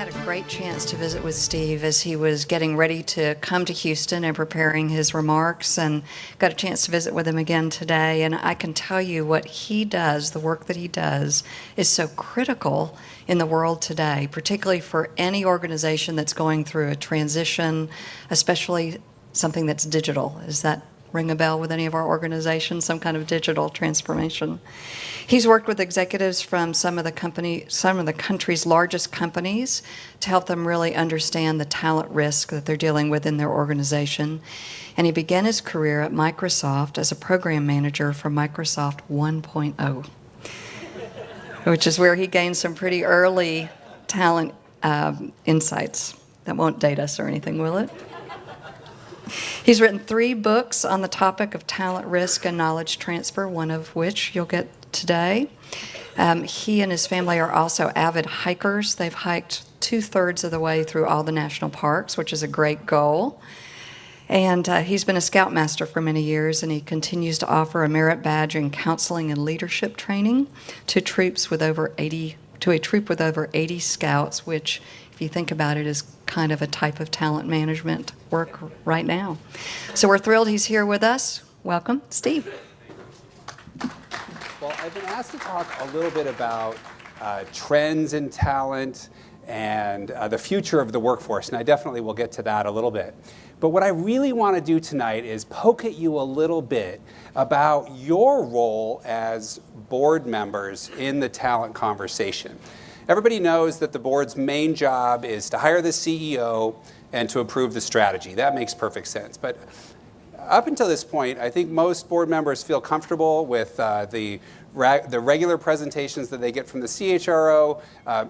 had a great chance to visit with Steve as he was getting ready to come to Houston and preparing his remarks, and got a chance to visit with him again today. And I can tell you what he does, the work that he does, is so critical in the world today, particularly for any organization that's going through a transition, especially something that's digital. Does that ring a bell with any of our organizations, some kind of digital transformation? He's worked with executives from some of the country's largest companies to help them really understand the talent risk that they're dealing with in their organization. And he began his career at Microsoft as a program manager for Microsoft 1.0, which is where he gained some pretty early talent insights. That won't date us or anything, will it? He's written 3 books on the topic of talent risk and knowledge transfer, one of which you'll get today. He and his family are also avid hikers. They've hiked 2/3 of the way through all the national parks, which is a great goal. And he's been a scoutmaster for many years, and he continues to offer a merit badge in counseling and leadership training to troops with over 80 scouts, which, if you think about it, is kind of a type of talent management work right now. So we're thrilled he's here with us. Welcome, Steve. Well, I've been asked to talk a little bit about trends in talent and the future of the workforce, and I definitely will get to that a little bit. But what I really want to do tonight is poke at you a little bit about your role as board members in the talent conversation. Everybody knows that the board's main job is to hire the CEO and to approve the strategy. That makes perfect sense. But up until this point, I think most board members feel comfortable with the regular presentations that they get from the CHRO,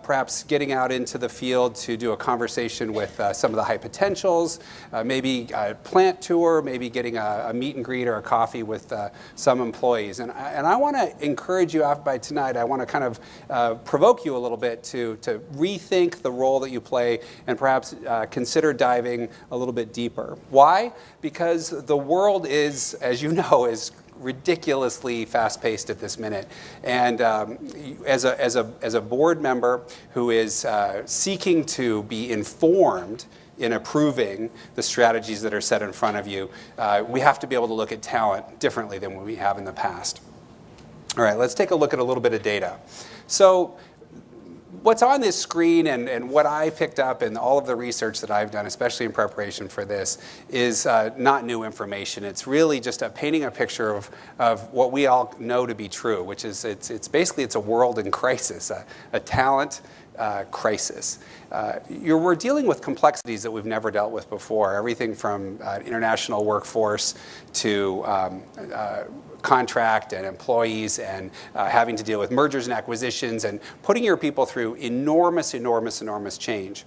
perhaps getting out into the field to do a conversation with some of the high potentials, maybe a plant tour, maybe getting a meet and greet or a coffee with some employees. And I want to encourage you out by tonight, I want to kind of provoke you a little bit to rethink the role that you play and perhaps consider diving a little bit deeper. Why? Because the world is, as you know, is ridiculously fast-paced at this minute, and as a board member who is seeking to be informed in approving the strategies that are set in front of you, we have to be able to look at talent differently than we have in the past. All right, let's take a look at a little bit of data. So what's on this screen and what I picked up in all of the research that I've done, especially in preparation for this, is not new information. It's really just painting a picture of what we all know to be true, which is it's basically a world in crisis, a talent crisis. We're dealing with complexities that we've never dealt with before, everything from international workforce to contract and employees and having to deal with mergers and acquisitions and putting your people through enormous change.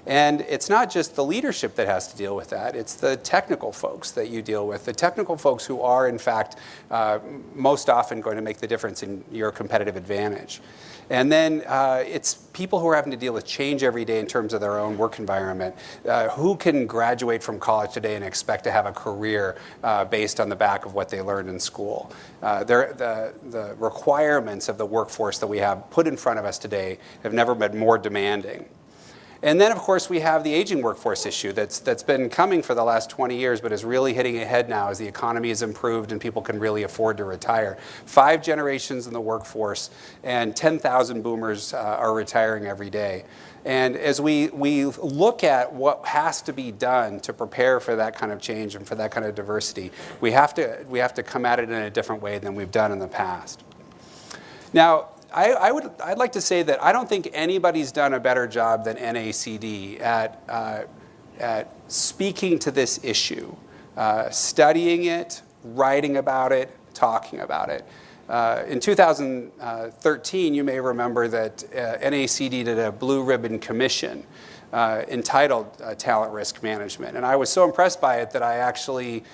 And it's not just the leadership that has to deal with that, it's the technical folks that you deal with, the technical folks who are, in fact, most often going to make the difference in your competitive advantage. And then it's people who are having to deal with change every day in terms of their own work environment. Who can graduate from college today and expect to have a career based on the back of what they learned in school? The requirements of the workforce that we have put in front of us today have never been more demanding. And then, of course, we have the aging workforce issue that's been coming for the last 20 years, but is really hitting a head now as the economy has improved and people can really afford to retire. 5 generations in the workforce, and 10,000 boomers are retiring every day. And as we look at what has to be done to prepare for that kind of change and for that kind of diversity, we have to come at it in a different way than we've done in the past. Now, I'd like to say that I don't think anybody's done a better job than NACD at speaking to this issue, studying it, writing about it, talking about it. In 2013, you may remember that NACD did a Blue Ribbon Commission entitled Talent Risk Management. And I was so impressed by it that I actually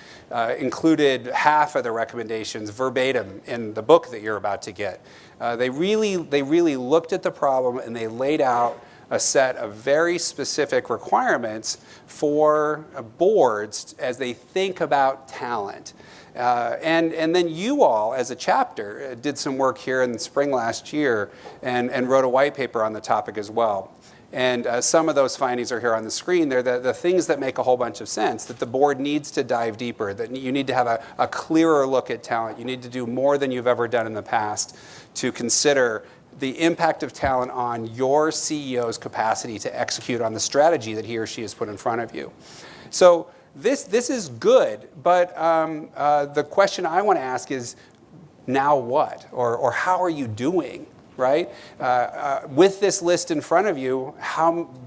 included half of the recommendations verbatim in the book that you're about to get. They really looked at the problem and they laid out a set of very specific requirements for boards as they think about talent. And then you all, as a chapter, did some work here in the spring last year and wrote a white paper on the topic as well. And some of those findings are here on the screen. They're the things that make a whole bunch of sense, that the board needs to dive deeper, that you need to have a clearer look at talent. You need to do more than you've ever done in the past to consider the impact of talent on your CEO's capacity to execute on the strategy that he or she has put in front of you. So this is good, but the question I want to ask is, now what? Or how are you doing, right? With this list in front of you,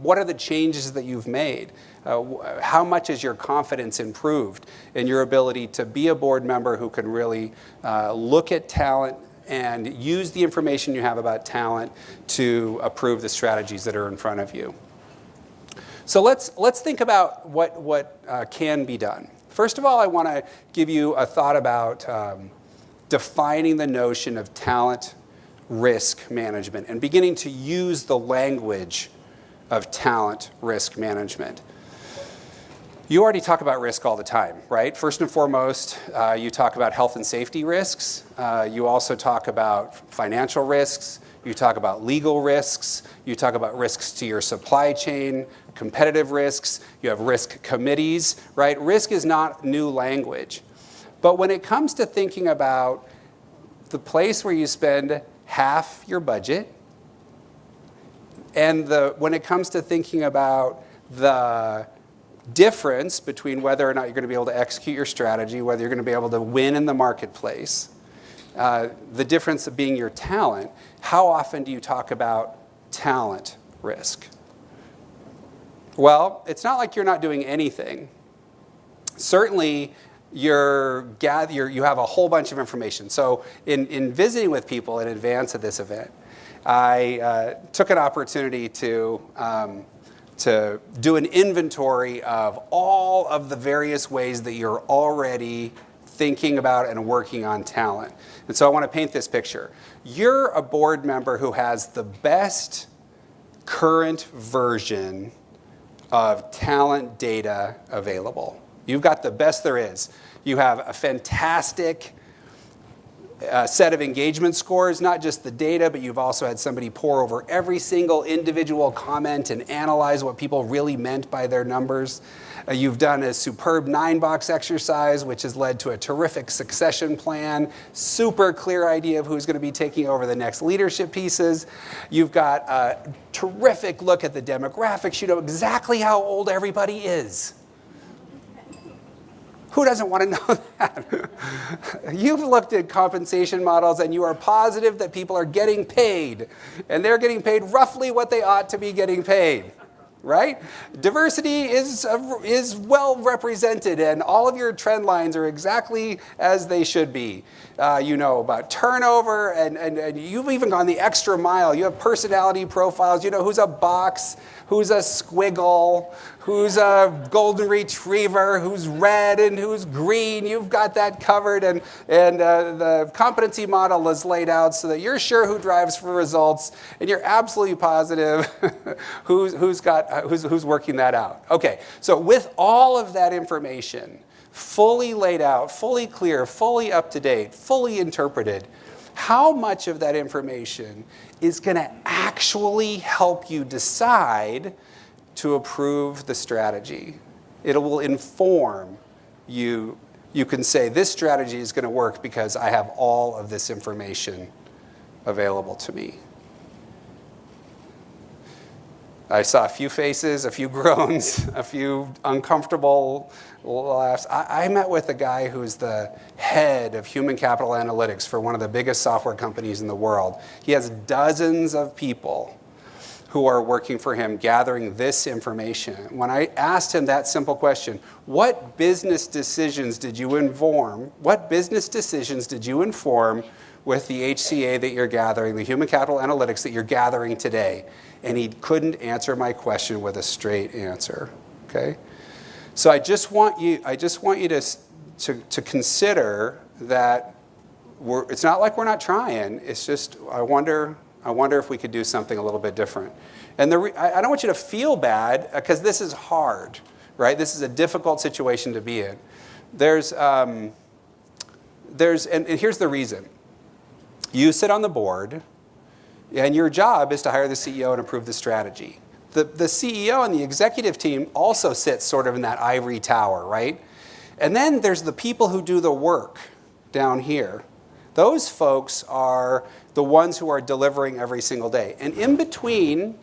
what are the changes that you've made? How much has your confidence improved in your ability to be a board member who can really look at talent and use the information you have about talent to approve the strategies that are in front of you? So let's think about what can be done. First of all, I want to give you a thought about defining the notion of talent risk management and beginning to use the language of talent risk management. You already talk about risk all the time, right? First and foremost, you talk about health and safety risks. You also talk about financial risks. You talk about legal risks. You talk about risks to your supply chain, competitive risks. You have risk committees, right? Risk is not new language. But when it comes to thinking about the place where you spend half your budget, and when it comes to thinking about the difference between whether or not you're going to be able to execute your strategy, whether you're going to be able to win in the marketplace, the difference of being your talent, how often do you talk about talent risk? Well, it's not like you're not doing anything. Certainly, you have a whole bunch of information. So in visiting with people in advance of this event, I took an opportunity to do an inventory of all of the various ways that you're already thinking about and working on talent. And so I want to paint this picture. You're a board member who has the best current version of talent data available. You've got the best there is. You have a fantastic set of engagement scores, not just the data, but you've also had somebody pore over every single individual comment and analyze what people really meant by their numbers. You've done a superb 9-box exercise, which has led to a terrific succession plan, super clear idea of who's going to be taking over the next leadership pieces. You've got a terrific look at the demographics. You know exactly how old everybody is. Who doesn't want to know that? You've looked at compensation models and you are positive that people are getting paid, and they're getting paid roughly what they ought to be getting paid, right? Diversity is well represented, and all of your trend lines are exactly as they should be. You know about turnover, and you've even gone the extra mile. You have personality profiles. You know who's a box, who's a squiggle, who's a golden retriever, who's red and who's green. You've got that covered, and the competency model is laid out so that you're sure who drives for results, and you're absolutely positive who's working that out. Okay, so with all of that information fully laid out, fully clear, fully up to date, fully interpreted, how much of that information is going to actually help you decide to approve the strategy? It will inform you. You can say, this strategy is going to work because I have all of this information available to me. I saw a few faces, a few groans, a few uncomfortable laughs. I met with a guy who's the head of human capital analytics for one of the biggest software companies in the world. He has dozens of people who are working for him gathering this information. When I asked him that simple question, what business decisions did you inform? What business decisions did you inform with the HCA that you're gathering, the human capital analytics that you're gathering today? And he couldn't answer my question with a straight answer. Okay, so I just want you to consider that it's not like we're not trying. It's just I wonder if we could do something a little bit different. And I don't want you to feel bad because this is hard, right? This is a difficult situation to be in. And here's the reason. You sit on the board, and your job is to hire the CEO and approve the strategy. the CEO and the executive team also sits sort of in that ivory tower, right? And then there's the people who do the work down here. Those folks are the ones who are delivering every single day. And in between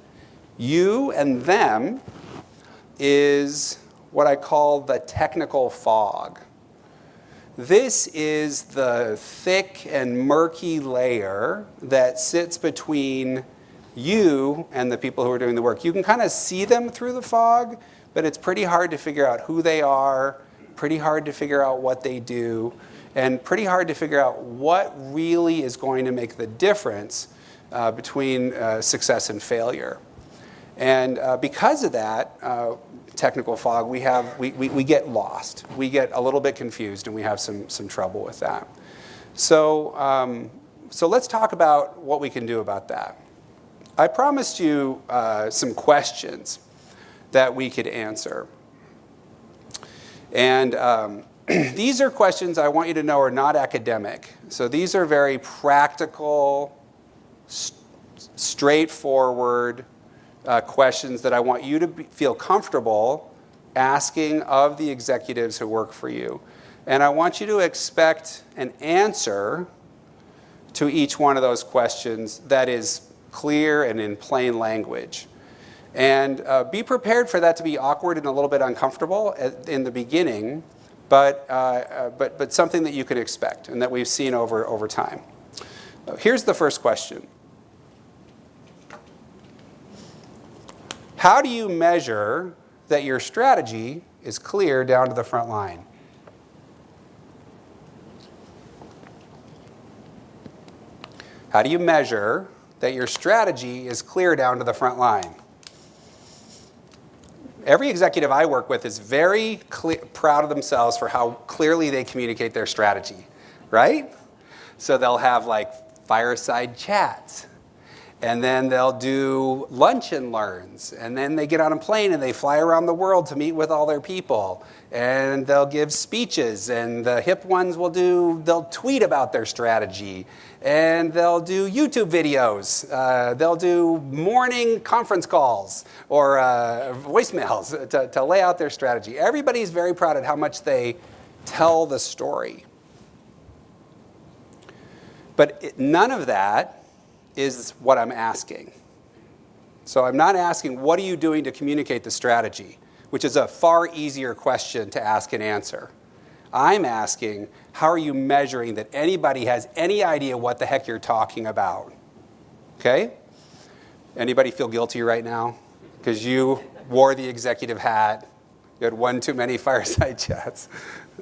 you and them is what I call the technical fog. This is the thick and murky layer that sits between you and the people who are doing the work. You can kind of see them through the fog, but it's pretty hard to figure out who they are, pretty hard to figure out what they do, and pretty hard to figure out what really is going to make the difference between success and failure. And because of that technical fog, we get lost. We get a little bit confused, and we have some trouble with that. So let's talk about what we can do about that. I promised you some questions that we could answer. And these are questions I want you to know are not academic. So these are very practical, straightforward questions that I want you to feel comfortable asking of the executives who work for you. And I want you to expect an answer to each one of those questions that is clear and in plain language. And be prepared for that to be awkward and a little bit uncomfortable in the beginning, but something that you can expect and that we've seen over time. Here's the first question. How do you measure that your strategy is clear down to the front line? How do you measure that your strategy is clear down to the front line? Every executive I work with is very proud of themselves for how clearly they communicate their strategy, right? So they'll have like fireside chats, and then they'll do lunch and learns, and then they get on a plane and they fly around the world to meet with all their people, and they'll give speeches, and the hip ones they'll tweet about their strategy, and they'll do YouTube videos, they'll do morning conference calls or voicemails to lay out their strategy. Everybody's very proud of how much they tell the story. But none of that is what I'm asking. So I'm not asking, what are you doing to communicate the strategy, which is a far easier question to ask and answer. I'm asking, how are you measuring that anybody has any idea what the heck you're talking about? Okay? Anybody feel guilty right now? Because you wore the executive hat. You had one too many fireside chats.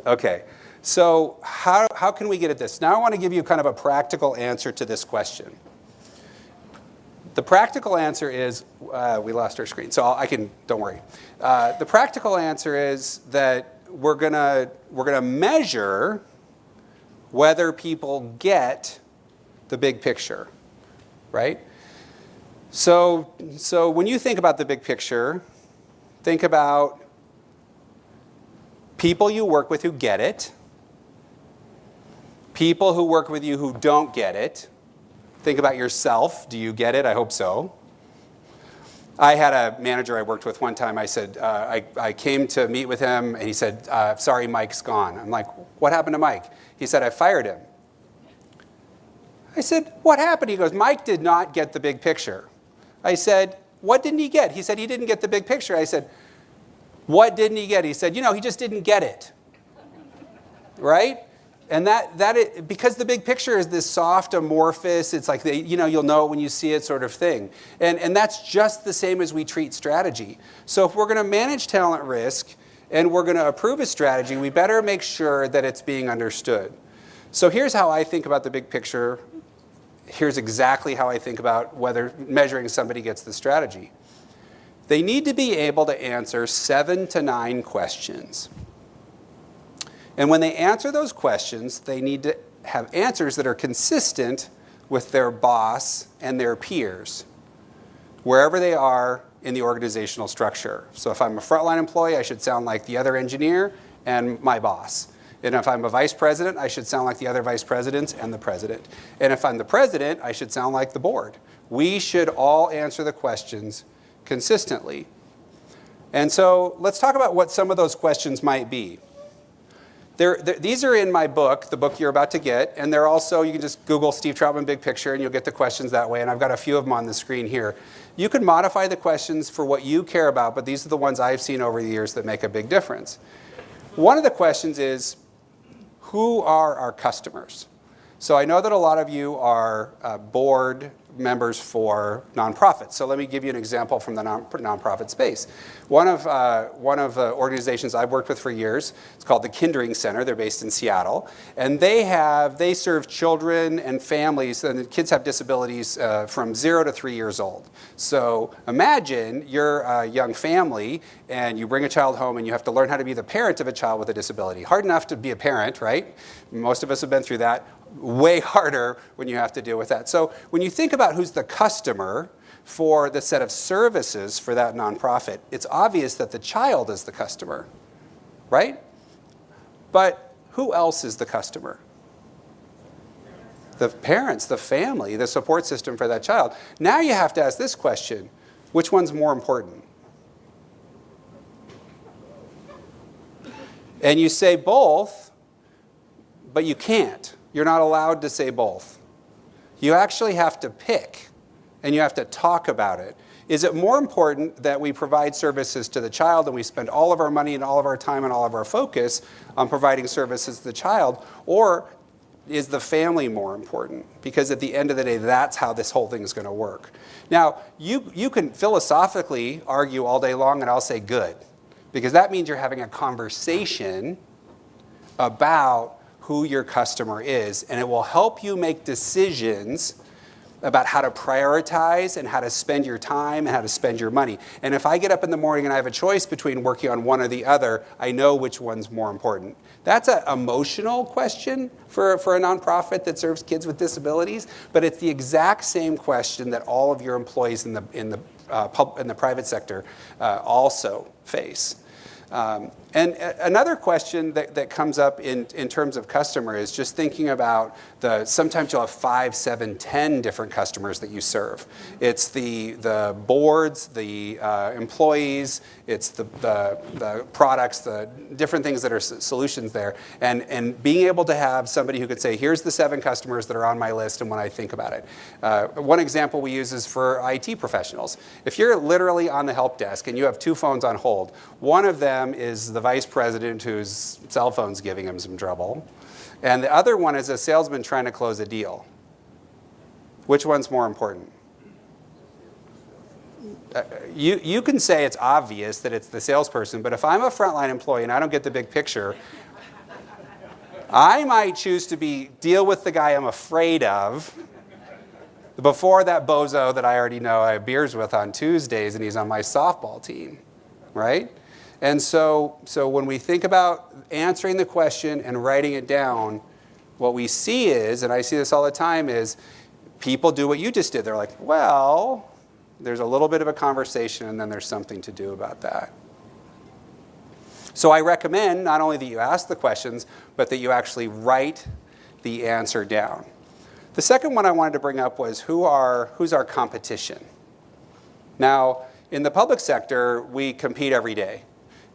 Okay. So how can we get at this? Now I want to give you kind of a practical answer to this question. The practical answer is, we lost our screen, so don't worry. The practical answer is that we're gonna measure whether people get the big picture, right? So when you think about the big picture, think about people you work with who get it, people who work with you who don't get it. Think about yourself. Do you get it? I hope so. I had a manager I worked with one time. I said, I came to meet with him, and he said, sorry, Mike's gone. I'm like, what happened to Mike? He said, I fired him. I said, what happened? He goes, Mike did not get the big picture. I said, what didn't he get? He said, he didn't get the big picture. I said, what didn't he get? He said, he just didn't get it. Right? And because the big picture is this soft, amorphous, it's like, you'll know it when you see it sort of thing. And that's just the same as we treat strategy. So if we're going to manage talent risk and we're going to approve a strategy, we better make sure that it's being understood. So here's how I think about the big picture. Here's exactly how I think about whether measuring somebody gets the strategy. They need to be able to answer 7 to 9 questions. And when they answer those questions, they need to have answers that are consistent with their boss and their peers, wherever they are in the organizational structure. So if I'm a frontline employee, I should sound like the other engineer and my boss. And if I'm a vice president, I should sound like the other vice presidents and the president. And if I'm the president, I should sound like the board. We should all answer the questions consistently. And so let's talk about what some of those questions might be. These are in my book, the book you're about to get, and they're also, you can just Google Steve Troutman Big Picture and you'll get the questions that way, and I've got a few of them on the screen here. You can modify the questions for what you care about, but these are the ones I've seen over the years that make a big difference. One of the questions is, who are our customers? So I know that a lot of you are board members for nonprofits. So let me give you an example from the nonprofit space. One of the organizations I've worked with for years, it's called the Kindering Center. They're based in Seattle. And they serve children and families, and the kids have disabilities from 0 to 3 years old. So imagine you're a young family and you bring a child home and you have to learn how to be the parent of a child with a disability. Hard enough to be a parent, right? Most of us have been through that. Way harder when you have to deal with that. So when you think about who's the customer for the set of services for that nonprofit, it's obvious that the child is the customer, right? But who else is the customer? The parents, the family, the support system for that child. Now you have to ask this question, which one's more important? And you say both, but you can't. You're not allowed to say both. You actually have to pick, and you have to talk about it. Is it more important that we provide services to the child and we spend all of our money and all of our time and all of our focus on providing services to the child, or is the family more important? Because at the end of the day, that's how this whole thing is going to work. Now, you can philosophically argue all day long, and I'll say good, because that means you're having a conversation about who your customer is, and it will help you make decisions about how to prioritize and how to spend your time and how to spend your money. And if I get up in the morning and I have a choice between working on one or the other, I know which one's more important. That's an emotional question for a nonprofit that serves kids with disabilities, but it's the exact same question that all of your employees in the private sector also face. And another question that comes up in terms of customer is just thinking about sometimes you'll have 5, 7, 10 different customers that you serve. It's the boards, the employees, it's the products, the different things that are solutions there. And being able to have somebody who could say, here's the 7 customers that are on my list and when I think about it. One example we use is for IT professionals. If you're literally on the help desk and you have 2 phones on hold, one of them is the vice president whose cell phone's giving him some trouble, and the other one is a salesman trying to close a deal. Which one's more important? You can say it's obvious that it's the salesperson, but if I'm a frontline employee and I don't get the big picture, I might choose to deal with the guy I'm afraid of before that bozo that I already know I have beers with on Tuesdays and he's on my softball team, right? And so when we think about answering the question and writing it down, what we see is, and I see this all the time, is people do what you just did. They're like, well, there's a little bit of a conversation and then there's something to do about that. So I recommend not only that you ask the questions, but that you actually write the answer down. The second one I wanted to bring up was who's our competition? Now, in the public sector, we compete every day.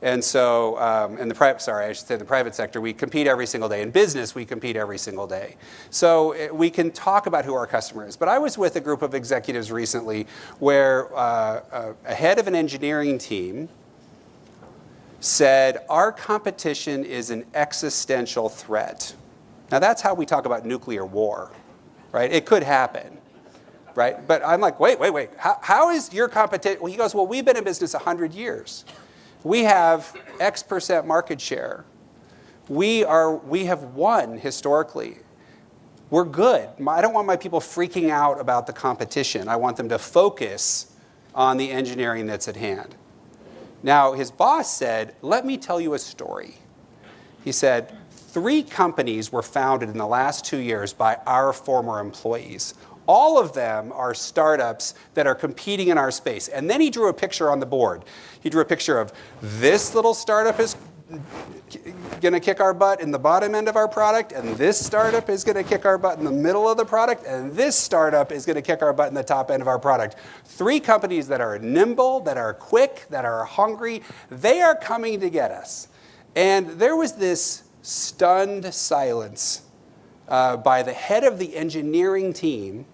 And so in the private sector, we compete every single day. In business, we compete every single day. So we can talk about who our customer is. But I was with a group of executives recently where a head of an engineering team said, our competition is an existential threat. Now, that's how we talk about nuclear war, right? It could happen, right? But I'm like, wait. How is your competition? Well, he goes, well, we've been in business 100 years. We have X% market share. We have won historically. We're good. I don't want my people freaking out about the competition. I want them to focus on the engineering that's at hand. Now, his boss said, let me tell you a story. He said, 3 companies were founded in the last 2 years by our former employees. All of them are startups that are competing in our space. And then he drew a picture on the board. He drew a picture of this little startup is going to kick our butt in the bottom end of our product, and this startup is going to kick our butt in the middle of the product, and this startup is going to kick our butt in the top end of our product. 3 companies that are nimble, that are quick, that are hungry, they are coming to get us. And there was this stunned silence by the head of the engineering team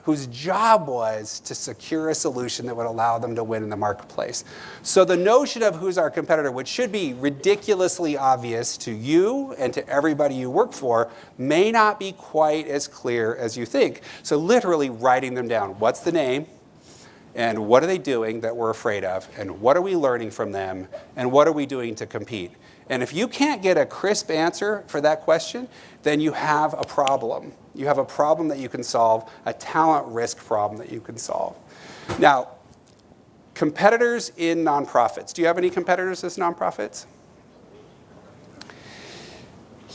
whose job was to secure a solution that would allow them to win in the marketplace. So the notion of who's our competitor, which should be ridiculously obvious to you and to everybody you work for, may not be quite as clear as you think. So literally writing them down. What's the name? And what are they doing that we're afraid of? And what are we learning from them? And what are we doing to compete? And if you can't get a crisp answer for that question, then you have a problem. You have a problem that you can solve, a talent risk problem that you can solve. Now, competitors in nonprofits. Do you have any competitors as nonprofits?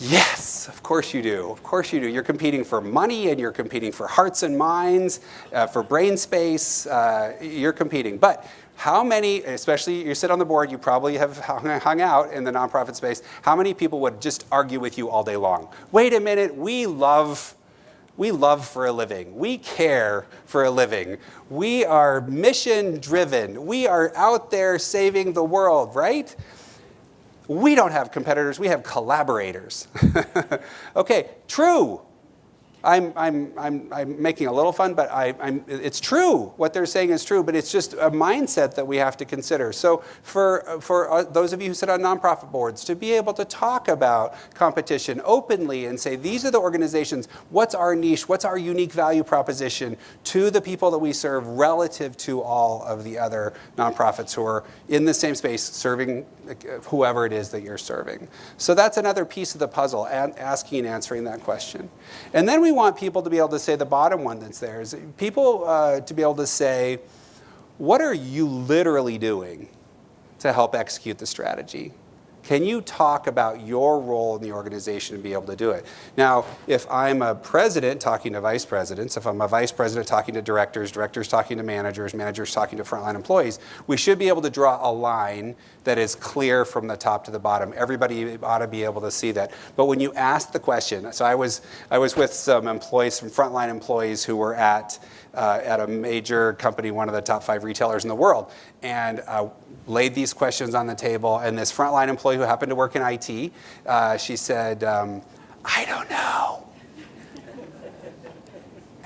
Yes, of course you do. Of course you do. You're competing for money, and you're competing for hearts and minds, for brain space. You're competing. But how many, especially you sit on the board, you probably have hung out in the nonprofit space, how many people would just argue with you all day long? Wait a minute, we love for a living. We care for a living. We are mission driven. We are out there saving the world, right? We don't have competitors, we have collaborators. Okay, true. I'm making a little fun, but it's true. What they're saying is true, but it's just a mindset that we have to consider. So for those of you who sit on nonprofit boards, to be able to talk about competition openly and say, these are the organizations, what's our niche, what's our unique value proposition to the people that we serve relative to all of the other nonprofits who are in the same space serving whoever it is that you're serving. So that's another piece of the puzzle, asking and answering that question. And then we want people to be able to say the bottom one that's there is people to be able to say, what are you literally doing to help execute the strategy? Can you talk about your role in the organization and be able to do it? Now, if I'm a president talking to vice presidents, if I'm a vice president talking to directors, directors talking to managers, managers talking to frontline employees, we should be able to draw a line that is clear from the top to the bottom. Everybody ought to be able to see that. But when you ask the question, so I was with some employees, some frontline employees who were at a major company, one of the top 5 retailers in the world, and laid these questions on the table. And this frontline employee who happened to work in IT, she said, I don't know.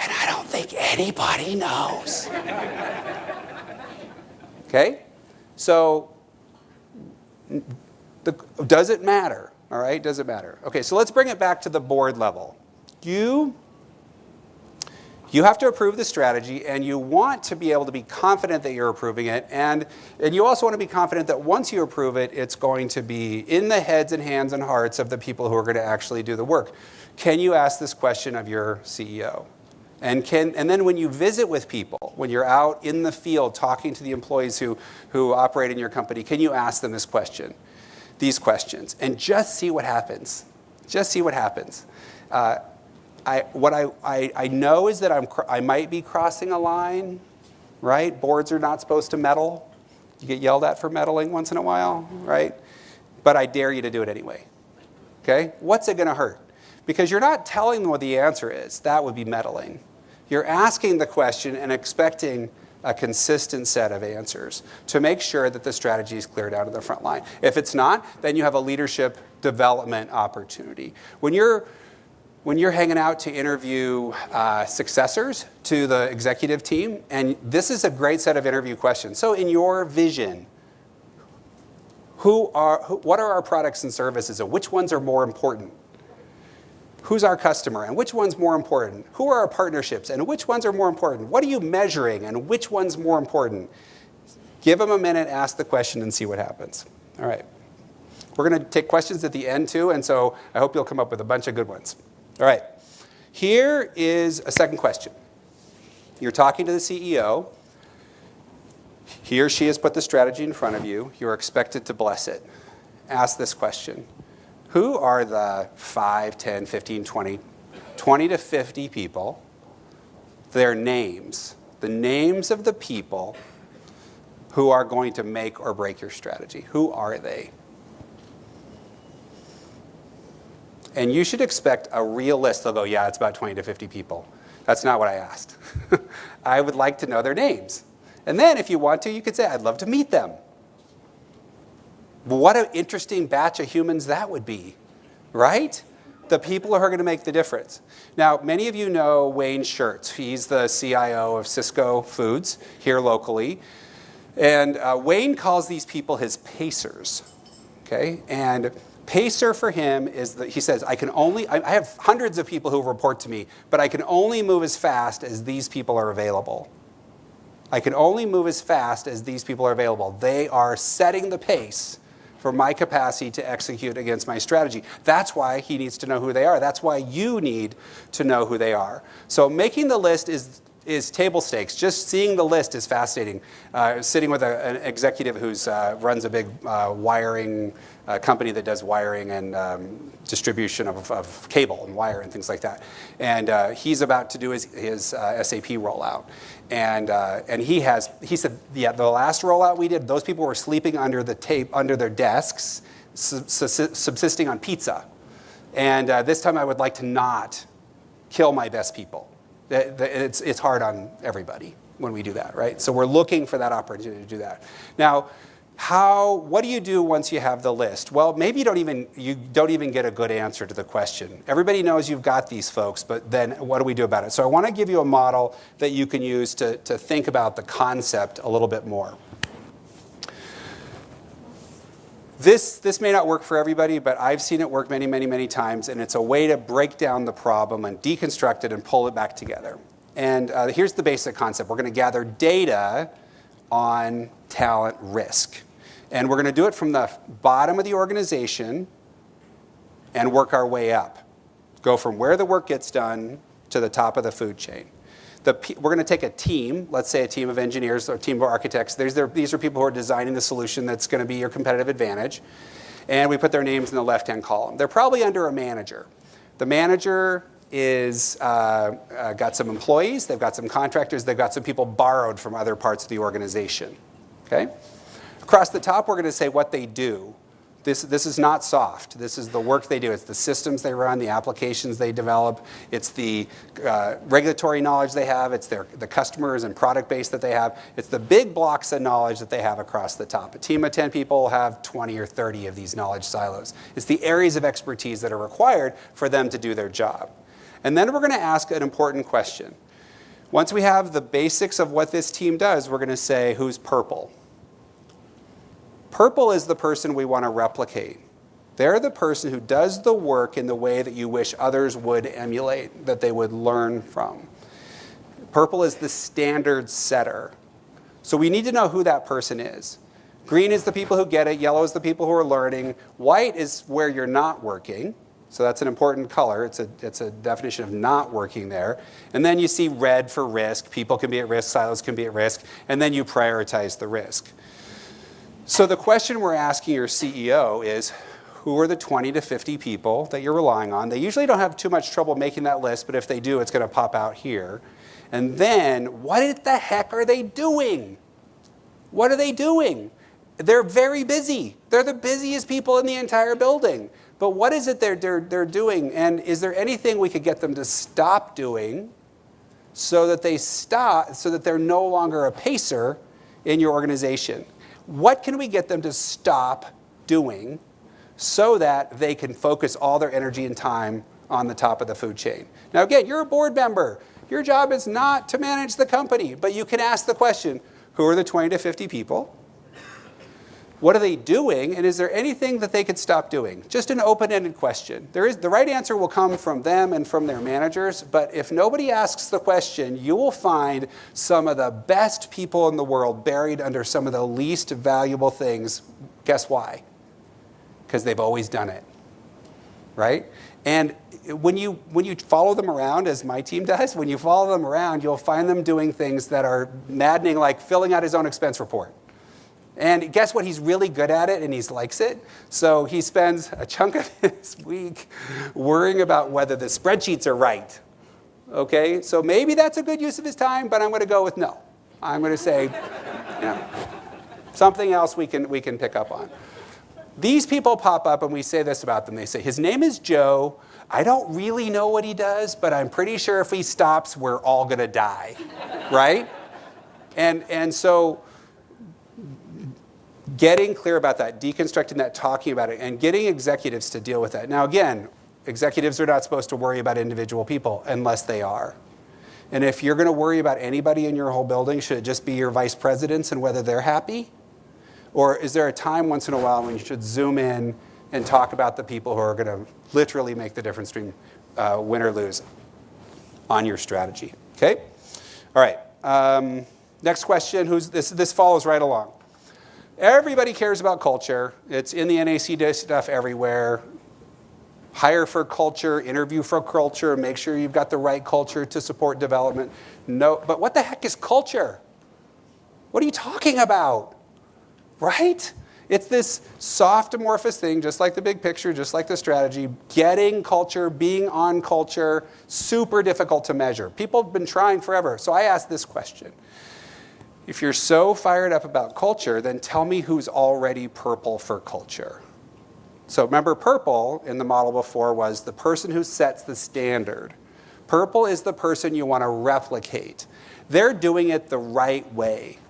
And I don't think anybody knows. Okay? So, does it matter? All right, does it matter? Okay, so let's bring it back to the board level. You have to approve the strategy, and you want to be able to be confident that you're approving it, and you also want to be confident that once you approve it, it's going to be in the heads and hands and hearts of the people who are going to actually do the work. Can you ask this question of your CEO? And then when you visit with people, when you're out in the field talking to the employees who operate in your company, can you ask them this question, these questions, and just see what happens? Just see what happens. What I know is that I might be crossing a line, right? Boards are not supposed to meddle. You get yelled at for meddling once in a while, right? But I dare you to do it anyway, okay? What's it going to hurt? Because you're not telling them what the answer is. That would be meddling. You're asking the question and expecting a consistent set of answers to make sure that the strategy is clear down to the front line. If it's not, then you have a leadership development opportunity. When you're hanging out to interview successors to the executive team, and this is a great set of interview questions. So in your vision, what are our products and services, and which ones are more important? Who's our customer, and which one's more important? Who are our partnerships, and which ones are more important? What are you measuring, and which one's more important? Give them a minute, ask the question, and see what happens. All right. We're going to take questions at the end, too, and so I hope you'll come up with a bunch of good ones. All right. Here is a second question. You're talking to the CEO. He or she has put the strategy in front of you. You're expected to bless it. Ask this question. Who are the 5, 10, 15, 20 to 50 people, their names, the names of the people who are going to make or break your strategy? Who are they? And you should expect a real list. They'll go, yeah, it's about 20 to 50 people. That's not what I asked. I would like to know their names. And then if you want to, you could say, I'd love to meet them. What an interesting batch of humans that would be, right? The people who are going to make the difference. Now, many of you know Wayne Schertz. He's the CIO of Cisco Foods here locally. And Wayne calls these people his pacers. Okay? And pacer for him is that he says, I have hundreds of people who report to me, but I can only move as fast as these people are available. I can only move as fast as these people are available. They are setting the pace for my capacity to execute against my strategy. That's why he needs to know who they are. That's why you need to know who they are. So making the list is table stakes. Just seeing the list is fascinating. Sitting with an executive who runs a big wiring company that does wiring and distribution of cable and wire and things like that. And he's about to do his SAP rollout. And he said, yeah, the last rollout we did, those people were sleeping under their desks, subsisting on pizza. And this time I would like to not kill my best people. It's hard on everybody when we do that, right? So we're looking for that opportunity to do that. Now, what do you do once you have the list? Well, maybe you don't even get a good answer to the question. Everybody knows you've got these folks, but then what do we do about it? So I want to give you a model that you can use to think about the concept a little bit more. This may not work for everybody, but I've seen it work many, many, many times, and it's a way to break down the problem and deconstruct it and pull it back together. And here's the basic concept. We're going to gather data on talent risk. And we're going to do it from the bottom of the organization and work our way up. Go from where the work gets done to the top of the food chain. We're going to take a team, let's say a team of engineers or a team of architects. These are people who are designing the solution that's going to be your competitive advantage. And we put their names in the left-hand column. They're probably under a manager. The manager is got some employees, they've got some contractors, they've got some people borrowed from other parts of the organization. Okay? Across the top, we're going to say what they do. This is not soft. This is the work they do. It's the systems they run, the applications they develop. It's the regulatory knowledge they have. It's the customers and product base that they have. It's the big blocks of knowledge that they have across the top. A team of 10 people will have 20 or 30 of these knowledge silos. It's the areas of expertise that are required for them to do their job. And then we're going to ask an important question. Once we have the basics of what this team does, we're going to say, who's purple? Purple is the person we want to replicate. They're the person who does the work in the way that you wish others would emulate, that they would learn from. Purple is the standard setter. So we need to know who that person is. Green is the people who get it. Yellow is the people who are learning. White is where you're not working. So that's an important color. It's a definition of not working there. And then you see red for risk. People can be at risk. Silos can be at risk. And then you prioritize the risk. So the question we're asking your CEO is, who are the 20 to 50 people that you're relying on? They usually don't have too much trouble making that list, but if they do, it's going to pop out here. And then, what the heck are they doing? What are they doing? They're very busy. They're the busiest people in the entire building. But what is it they're doing? And is there anything we could get them to stop doing so that they're no longer a pacer in your organization? What can we get them to stop doing so that they can focus all their energy and time on the top of the food chain? Now, again, you're a board member. Your job is not to manage the company, but you can ask the question, who are the 20 to 50 people? What are they doing? And is there anything that they could stop doing? Just an open-ended question. The right answer will come from them and from their managers, but if nobody asks the question, you will find some of the best people in the world buried under some of the least valuable things. Guess why? Because they've always done it, right? And when you follow them around, as my team does, when you follow them around, you'll find them doing things that are maddening, like filling out his own expense report. And guess what? He's really good at it, and he likes it. So he spends a chunk of his week worrying about whether the spreadsheets are right. Okay? So maybe that's a good use of his time, but I'm going to go with no. I'm going to say, something else we can pick up on. These people pop up and we say this about them. They say, his name is Joe. I don't really know what he does, but I'm pretty sure if he stops, we're all going to die, right? And so getting clear about that, deconstructing that, talking about it, and getting executives to deal with that. Now, again, executives are not supposed to worry about individual people unless they are. And if you're going to worry about anybody in your whole building, should it just be your vice presidents and whether they're happy? Or is there a time once in a while when you should zoom in and talk about the people who are going to literally make the difference between win or lose on your strategy? Okay? All right. Next question. This follows right along. Everybody cares about culture. It's in the NACD stuff everywhere. Hire for culture, interview for culture, make sure you've got the right culture to support development. No, but what the heck is culture? What are you talking about? Right? It's this soft amorphous thing, just like the big picture, just like the strategy. Getting culture, being on culture, super difficult to measure. People have been trying forever. So I asked this question. If you're so fired up about culture, then tell me who's already purple for culture. So remember, purple in the model before was the person who sets the standard. Purple is the person you want to replicate. They're doing it the right way.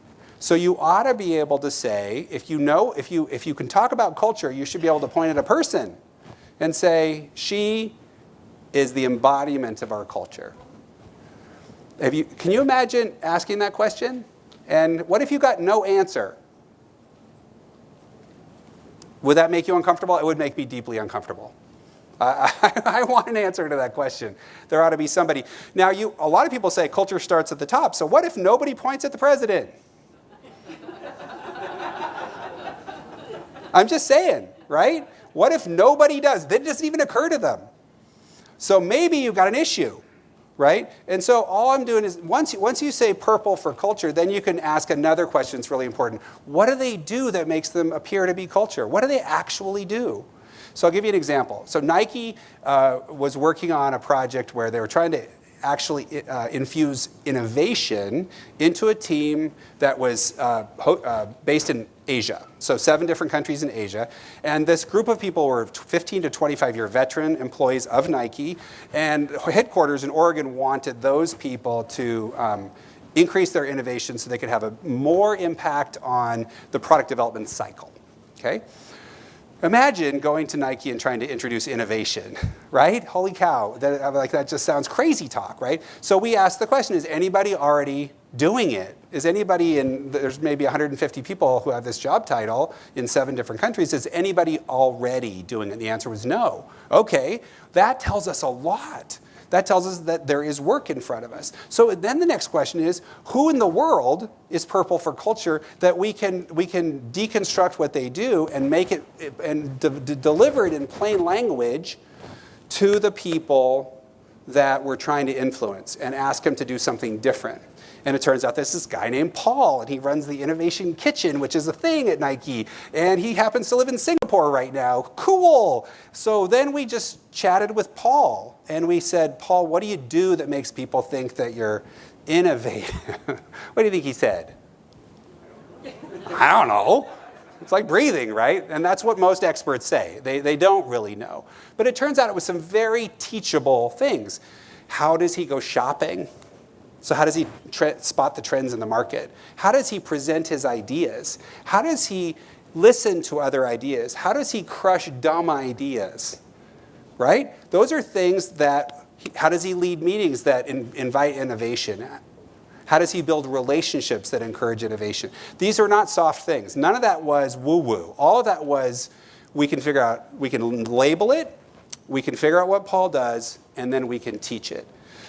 So you ought to be able to say, if you can talk about culture, you should be able to point at a person and say, she is the embodiment of our culture. Can you imagine asking that question? And what if you got no answer? Would that make you uncomfortable? It would make me deeply uncomfortable. I want an answer to that question. There ought to be somebody. Now, a lot of people say culture starts at the top. So what if nobody points at the president? I'm just saying, right? What if nobody does? That doesn't even occur to them. So maybe you've got an issue, right? And so all I'm doing is, once you say purple for culture, then you can ask another question that's really important. What do they do that makes them appear to be culture? What do they actually do? So I'll give you an example. So Nike was working on a project where they were trying to actually infuse innovation into a team that was based in Asia. So 7 different countries in Asia. And this group of people were 15 to 25-year veteran employees of Nike. And headquarters in Oregon wanted those people to increase their innovation so they could have a more impact on the product development cycle. Okay? Imagine going to Nike and trying to introduce innovation, right? Holy cow, that just sounds crazy talk, right? So we asked the question, is anybody already doing it? Is anybody there's maybe 150 people who have this job title in 7 different countries, is anybody already doing it? And the answer was no. Okay, that tells us a lot. That tells us that there is work in front of us. So then the next question is, who in the world is purple for culture that we can deconstruct what they do and make it and deliver it in plain language to the people that we're trying to influence and ask them to do something different. And it turns out there's this guy named Paul, and he runs the Innovation Kitchen, which is a thing at Nike. And he happens to live in Singapore right now. Cool. So then we just chatted with Paul, and we said, Paul, what do you do that makes people think that you're innovative? What do you think he said? I don't know. It's like breathing, right? And that's what most experts say. They don't really know. But it turns out it was some very teachable things. How does he go shopping? So how does he spot the trends in the market? How does he present his ideas? How does he listen to other ideas? How does he crush dumb ideas? Right? Those are things that, how does he lead meetings that invite innovation? How does he build relationships that encourage innovation? These are not soft things. None of that was woo-woo. All of that was, we can label it, we can figure out what Paul does, and then we can teach it.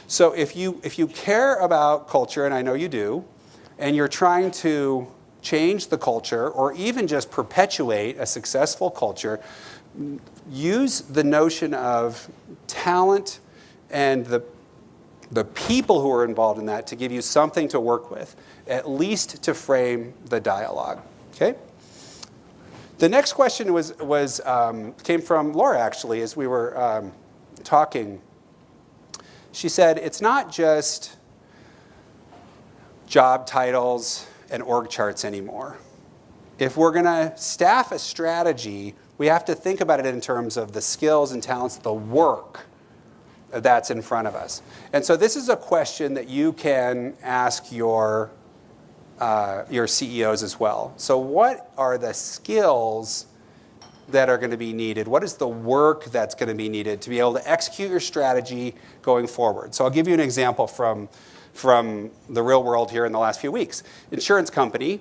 So if you care about culture, and I know you do, and you're trying to change the culture or even just perpetuate a successful culture, use the notion of talent and the people who are involved in that to give you something to work with, at least to frame the dialogue. Okay? The next question came from Laura, actually, as we were talking. She said, it's not just job titles and org charts anymore. If we're going to staff a strategy We have to think about it in terms of the skills and talents, the work that's in front of us. And so this is a question that you can ask your CEOs as well. So what are the skills that are going to be needed? What is the work that's going to be needed to be able to execute your strategy going forward? So I'll give you an example from the real world here in the last few weeks. Insurance company.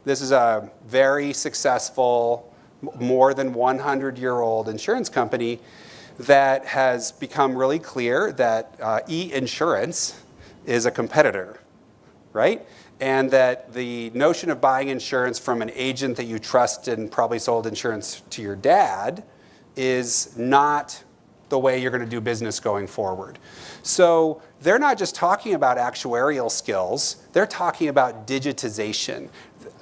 This is a very successful, more than 100-year-old insurance company that has become really clear that e-insurance is a competitor, right? And that the notion of buying insurance from an agent that you trust and probably sold insurance to your dad is not the way you're going to do business going forward. So they're not just talking about actuarial skills, they're talking about digitization.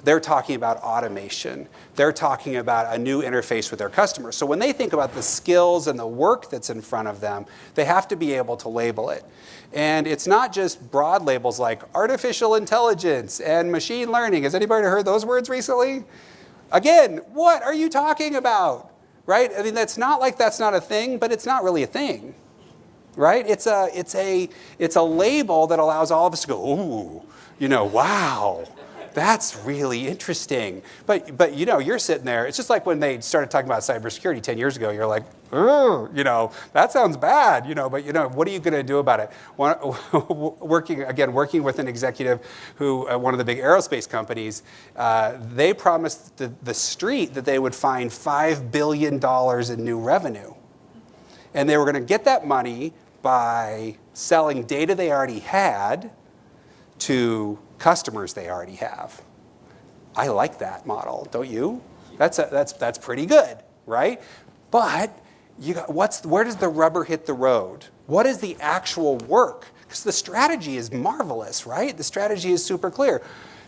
They're talking about automation. They're talking about a new interface with their customers. So when they think about the skills and the work that's in front of them, they have to be able to label it. And it's not just broad labels like artificial intelligence and machine learning. Has anybody heard those words recently? Again, what are you talking about? Right? I mean, that's not like that's not a thing, but it's not really a thing. Right? It's a label that allows all of us to go, ooh, wow. That's really interesting. But you're sitting there. It's just like when they started talking about cybersecurity 10 years ago. You're like, that sounds bad. But what are you going to do about it? Working with an executive who, one of the big aerospace companies, they promised the street that they would find $5 billion in new revenue. And they were going to get that money by selling data they already had to customers they already have. I like that model, don't you? That's pretty good, right? But where does the rubber hit the road? What is the actual work? Because the strategy is marvelous, right? The strategy is super clear.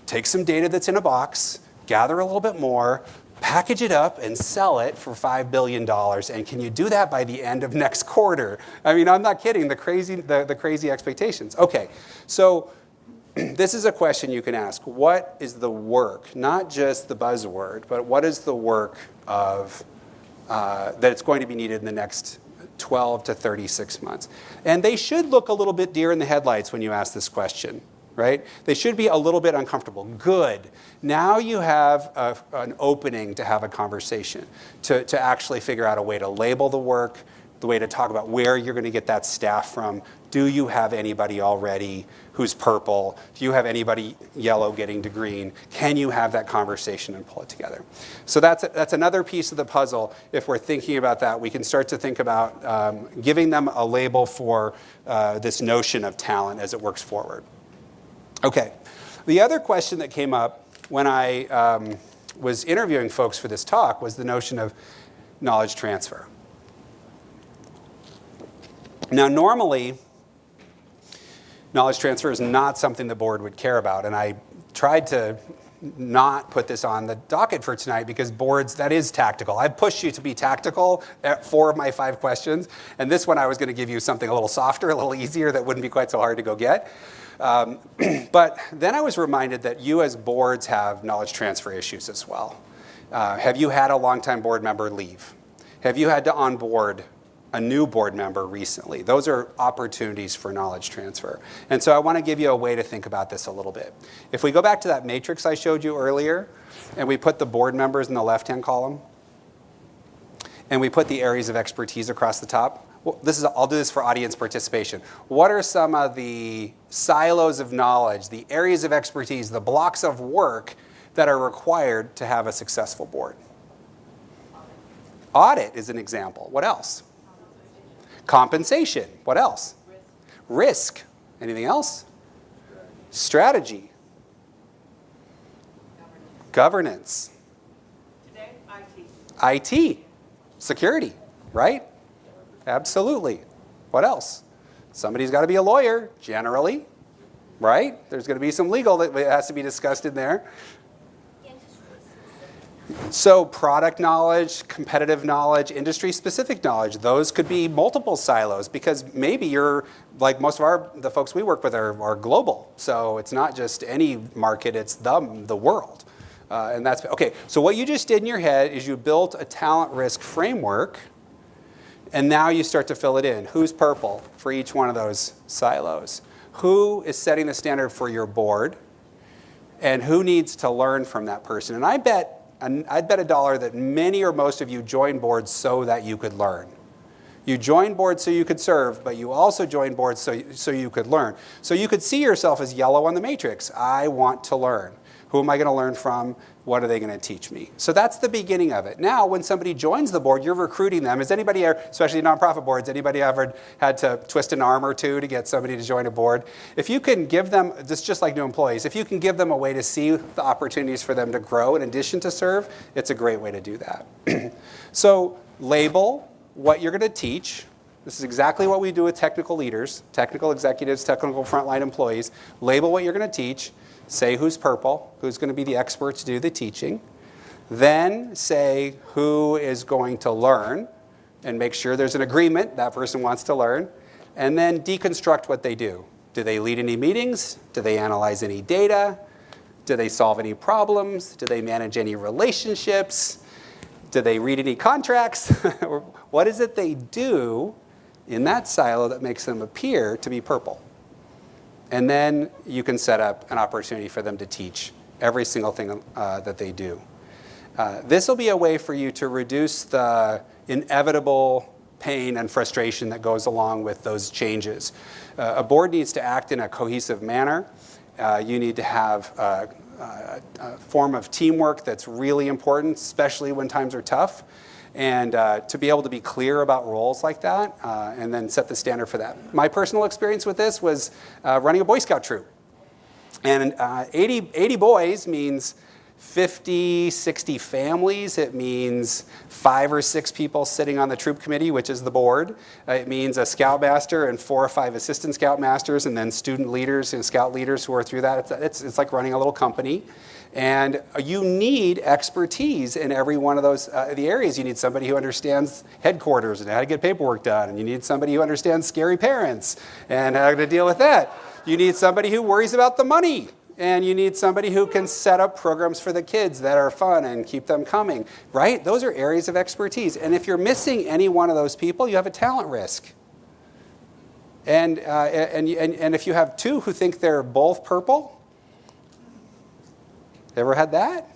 Take some data that's in a box, gather a little bit more, package it up and sell it for $5 billion. And can you do that by the end of next quarter? I mean, I'm not kidding. The crazy expectations. Okay, so this is a question you can ask. What is the work, not just the buzzword, but what is the work of that it's going to be needed in the next 12 to 36 months? And they should look a little bit deer in the headlights when you ask this question, right? They should be a little bit uncomfortable. Good. Now you have an opening to have a conversation, to actually figure out a way to label the work, the way to talk about where you're going to get that staff from. Do you have anybody already who's purple? Do you have anybody yellow getting to green? Can you have that conversation and pull it together? So that's another piece of the puzzle. If we're thinking about that, we can start to think about giving them a label for this notion of talent as it works forward. Okay. The other question that came up when I was interviewing folks for this talk was the notion of knowledge transfer. Now, normally, knowledge transfer is not something the board would care about, and I tried to not put this on the docket for tonight because boards, that is tactical. I've pushed you to be tactical at 4 of my 5 questions, and this one I was going to give you something a little softer, a little easier that wouldn't be quite so hard to go get. But then I was reminded that you as boards have knowledge transfer issues as well. Have you had a longtime board member leave? Have you had to onboard a new board member recently? Those are opportunities for knowledge transfer. And so I want to give you a way to think about this a little bit. If we go back to that matrix I showed you earlier, and we put the board members in the left-hand column, and we put the areas of expertise across the top, well, I'll do this for audience participation. What are some of the silos of knowledge, the areas of expertise, the blocks of work that are required to have a successful board? Audit is an example. What else? Compensation. What else? Risk. Anything else? Strategy. Governance. Today, IT. IT. Security, right? Absolutely. What else? Somebody's got to be a lawyer, generally, right? There's going to be some legal that has to be discussed in there. So product knowledge, competitive knowledge, industry-specific knowledge, those could be multiple silos because maybe you're, like most of the folks we work with are global. So it's not just any market, it's the world. And that's okay. So what you just did in your head is you built a talent risk framework, and now you start to fill it in. Who's purple for each one of those silos? Who is setting the standard for your board? And who needs to learn from that person? And I'd bet $1 that many or most of you joined boards so that you could learn. You joined boards so you could serve, but you also joined boards so you could learn. So you could see yourself as yellow on the matrix. I want to learn. Who am I going to learn from? What are they going to teach me? So that's the beginning of it. Now, when somebody joins the board, you're recruiting them. Has anybody, especially nonprofit boards, anybody ever had to twist an arm or two to get somebody to join a board? If you can give them, this is just like new employees, if you can give them a way to see the opportunities for them to grow in addition to serve, it's a great way to do that. So label what you're going to teach. This is exactly what we do with technical leaders, technical executives, technical frontline employees. Label what you're going to teach. Say who's purple, who's going to be the expert to do the teaching. Then say who is going to learn and make sure there's an agreement that person wants to learn. And then deconstruct what they do. Do they lead any meetings? Do they analyze any data? Do they solve any problems? Do they manage any relationships? Do they read any contracts? What is it they do in that silo that makes them appear to be purple? And then you can set up an opportunity for them to teach every single thing that they do. This will be a way for you to reduce the inevitable pain and frustration that goes along with those changes. A board needs to act in a cohesive manner. You need to have a form of teamwork that's really important, especially when times are tough. And to be able to be clear about roles like that and then set the standard for that. My personal experience with this was running a Boy Scout troop. And 80 boys means 50, 60 families. It means 5 or 6 people sitting on the troop committee, which is the board. It means a scoutmaster and 4 or 5 assistant scoutmasters, and then student leaders and scout leaders who are through that. It's like running a little company. And you need expertise in every one of those the areas. You need somebody who understands headquarters and how to get paperwork done. And you need somebody who understands scary parents and how to deal with that. You need somebody who worries about the money. And you need somebody who can set up programs for the kids that are fun and keep them coming, right? Those are areas of expertise. And if you're missing any one of those people, you have a talent risk. And if you have 2 who think they're both purple, ever had that?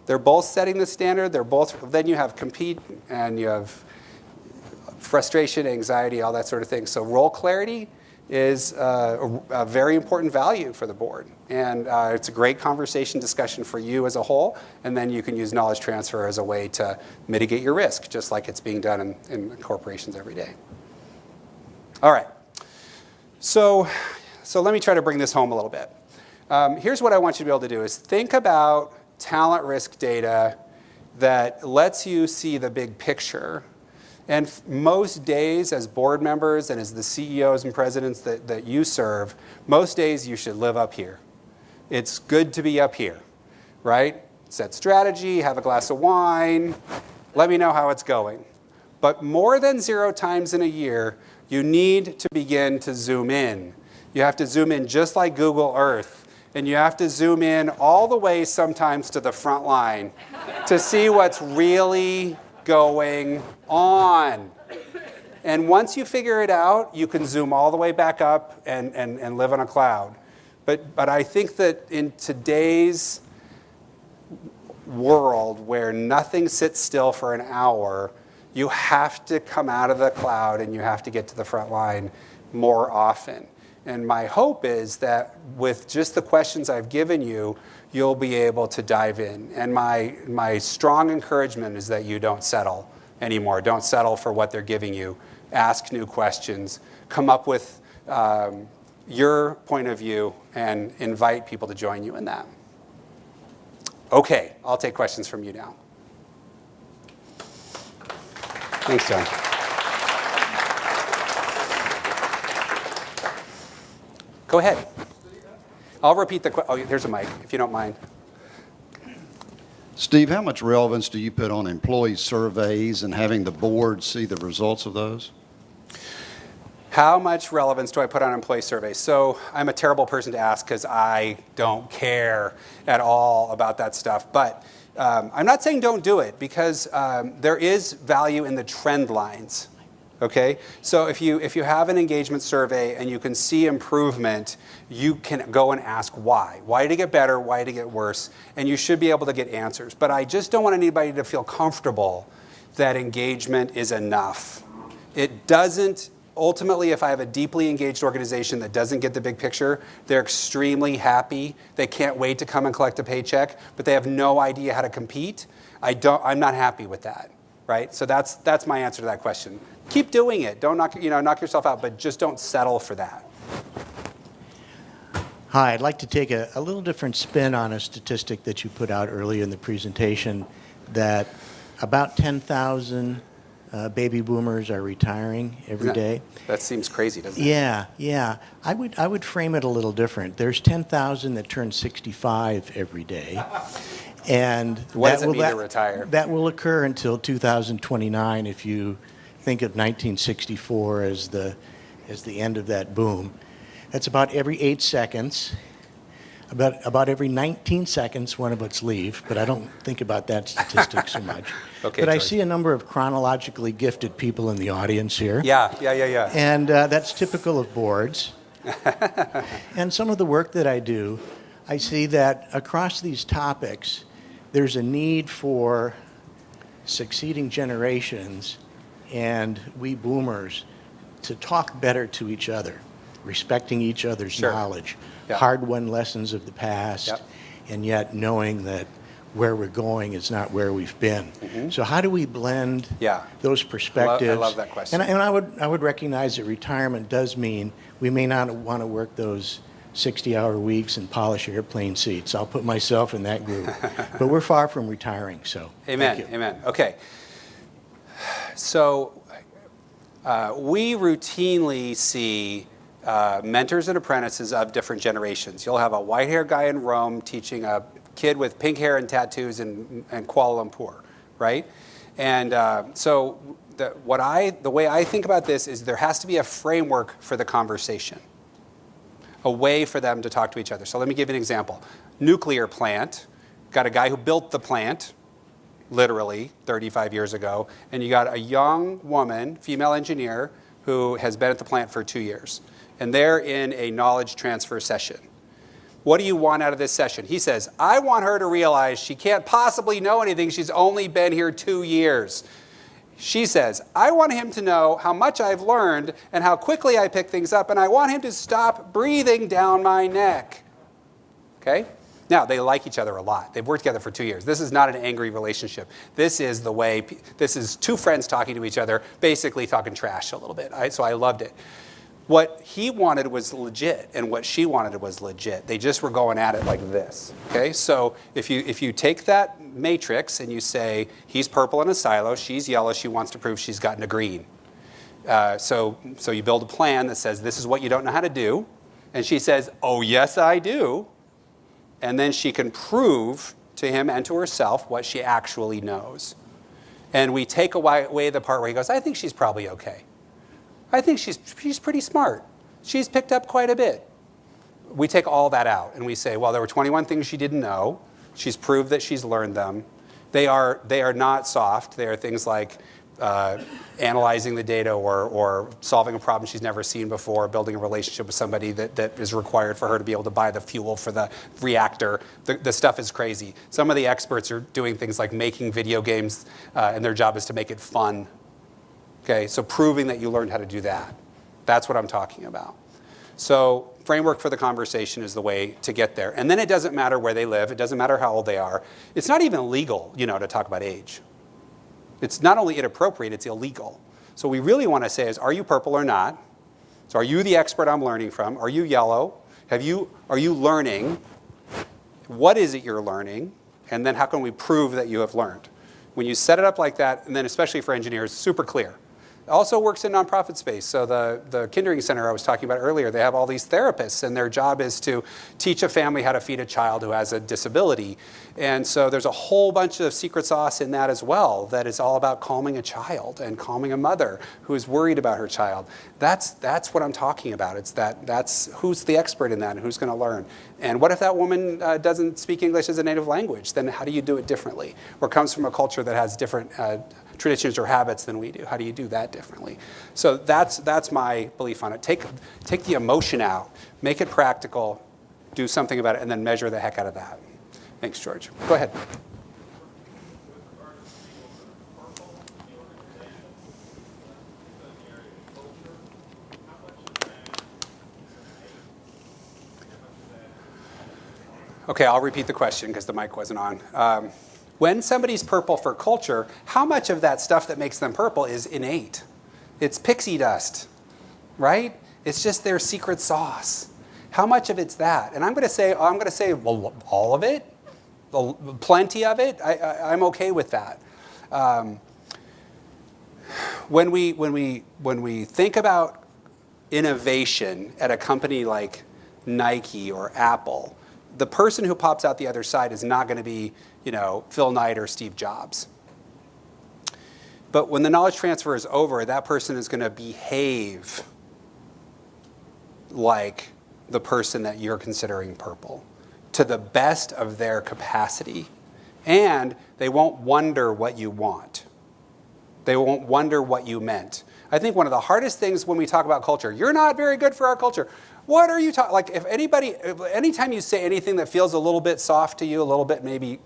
They're both setting the standard. Then you have compete and you have frustration, anxiety, all that sort of thing. So role clarity is a very important value for the board. And it's a great conversation discussion for you as a whole. And then you can use knowledge transfer as a way to mitigate your risk, just like it's being done in corporations every day. All right. So let me try to bring this home a little bit. Here's what I want you to be able to do is think about talent risk data that lets you see the big picture. And most days as board members and as the CEOs and presidents that you serve, most days you should live up here. It's good to be up here, right? Set strategy, have a glass of wine, let me know how it's going. But more than 0 times in a year, you need to begin to zoom in. You have to zoom in just like Google Earth. And you have to zoom in all the way sometimes to the front line to see what's really going on. And once you figure it out, you can zoom all the way back up and live on a cloud. But I think that in today's world where nothing sits still for an hour, you have to come out of the cloud and you have to get to the front line more often. And my hope is that with just the questions I've given you, you'll be able to dive in. And my strong encouragement is that you don't settle anymore. Don't settle for what they're giving you. Ask new questions. Come up with your point of view and invite people to join you in that. Okay, I'll take questions from you now. Thanks, John. Go ahead. I'll repeat the question. Oh, here's a mic, if you don't mind. Steve, how much relevance do you put on employee surveys and having the board see the results of those? How much relevance do I put on employee surveys? So I'm a terrible person to ask because I don't care at all about that stuff. But I'm not saying don't do it because there is value in the trend lines. Okay, so if you have an engagement survey and you can see improvement, you can go and ask why. Why did it get better? Why did it get worse? And you should be able to get answers. But I just don't want anybody to feel comfortable that engagement is enough. It doesn't. Ultimately, if I have a deeply engaged organization that doesn't get the big picture, they're extremely happy. They can't wait to come and collect a paycheck, but they have no idea how to compete. I'm not happy with that, right? So that's my answer to that question. Keep doing it. Don't knock yourself out, but just don't settle for that. Hi, I'd like to take a little different spin on a statistic that you put out earlier in the presentation, that about 10,000 baby boomers are retiring every day. That seems crazy, doesn't it? Yeah. I would frame it a little different. There's 10,000 that turn 65 every day. And what does it mean to retire? That will occur until 2029 if you think of 1964 as the end of that boom. That's about every 8 seconds. About every 19 seconds, one of us leave, but I don't think about that statistic so much. Okay, but I George. see a number of chronologically gifted people in the audience here. Yeah. And that's typical of boards. And some of the work that I do, I see that across these topics, there's a need for succeeding generations and we boomers to talk better to each other, respecting each other's knowledge, hard-won lessons of the past, and yet knowing that where we're going is not where we've been. Mm-hmm. So how do we blend those perspectives? I love that question. And I would recognize that retirement does mean we may not want to work those 60-hour weeks and polish airplane seats. I'll put myself in that group. But we're far from retiring, so Amen, thank you. amen. Okay. So we routinely see mentors and apprentices of different generations. You'll have a white-haired guy in Rome teaching a kid with pink hair and tattoos in Kuala Lumpur, right? And so the way I think about this is there has to be a framework for the conversation, a way for them to talk to each other. So let me give you an example. Nuclear plant, got a guy who built the plant, literally 35 years ago, and you got a young woman, female engineer, who has been at the plant for 2 years. And they're in a knowledge transfer session. What do you want out of this session? He says, I want her to realize she can't possibly know anything. She's only been here 2 years. She says, I want him to know how much I've learned and how quickly I pick things up, and I want him to stop breathing down my neck. Okay? Now, they like each other a lot. They've worked together for 2 years. This is not an angry relationship. This is this is two friends talking to each other, basically talking trash a little bit. So I loved it. What he wanted was legit, and what she wanted was legit. They just were going at it like this. Okay, so if you take that matrix and you say he's purple in a silo, she's yellow, she wants to prove she's gotten a green. So you build a plan that says this is what you don't know how to do, and she says, oh yes I do, and then she can prove to him and to herself what she actually knows. And we take away the part where he goes, I think she's probably okay. I think she's pretty smart. She's picked up quite a bit. We take all that out and we say, well, there were 21 things she didn't know. She's proved that she's learned them. They are not soft. They are things like analyzing the data or solving a problem she's never seen before, building a relationship with somebody that is required for her to be able to buy the fuel for the reactor. The stuff is crazy. Some of the experts are doing things like making video games, and their job is to make it fun. Okay, so proving that you learned how to do that. That's what I'm talking about. So framework for the conversation is the way to get there. And then it doesn't matter where they live. It doesn't matter how old they are. It's not even illegal, to talk about age. It's not only inappropriate, it's illegal. So what we really want to say is, are you purple or not? So are you the expert I'm learning from? Are you yellow? Are you learning? What is it you're learning? And then how can we prove that you have learned? When you set it up like that, and then especially for engineers, super clear. Also works in nonprofit space. So the Kindering Center I was talking about earlier, they have all these therapists, and their job is to teach a family how to feed a child who has a disability. And so there's a whole bunch of secret sauce in that as well that is all about calming a child and calming a mother who is worried about her child. That's what I'm talking about. It's that's who's the expert in that and who's going to learn. And what if that woman doesn't speak English as a native language? Then how do you do it differently? Or comes from a culture that has different traditions or habits than we do. How do you do that differently? So that's my belief on it. Take the emotion out, make it practical, do something about it, and then measure the heck out of that. Thanks, George. Go ahead. Okay, I'll repeat the question because the mic wasn't on. When somebody's purple for culture, how much of that stuff that makes them purple is innate? It's pixie dust, right? It's just their secret sauce. How much of it's that? And I'm going to say, well, all of it, plenty of it. I'm okay with that. When we think about innovation at a company like Nike or Apple, the person who pops out the other side is not going to be, Phil Knight or Steve Jobs. But when the knowledge transfer is over, that person is going to behave like the person that you're considering purple, to the best of their capacity. And they won't wonder what you want. They won't wonder what you meant. I think one of the hardest things when we talk about culture, you're not very good for our culture. What are you talking? Like anytime you say anything that feels a little bit soft to you, a little bit maybe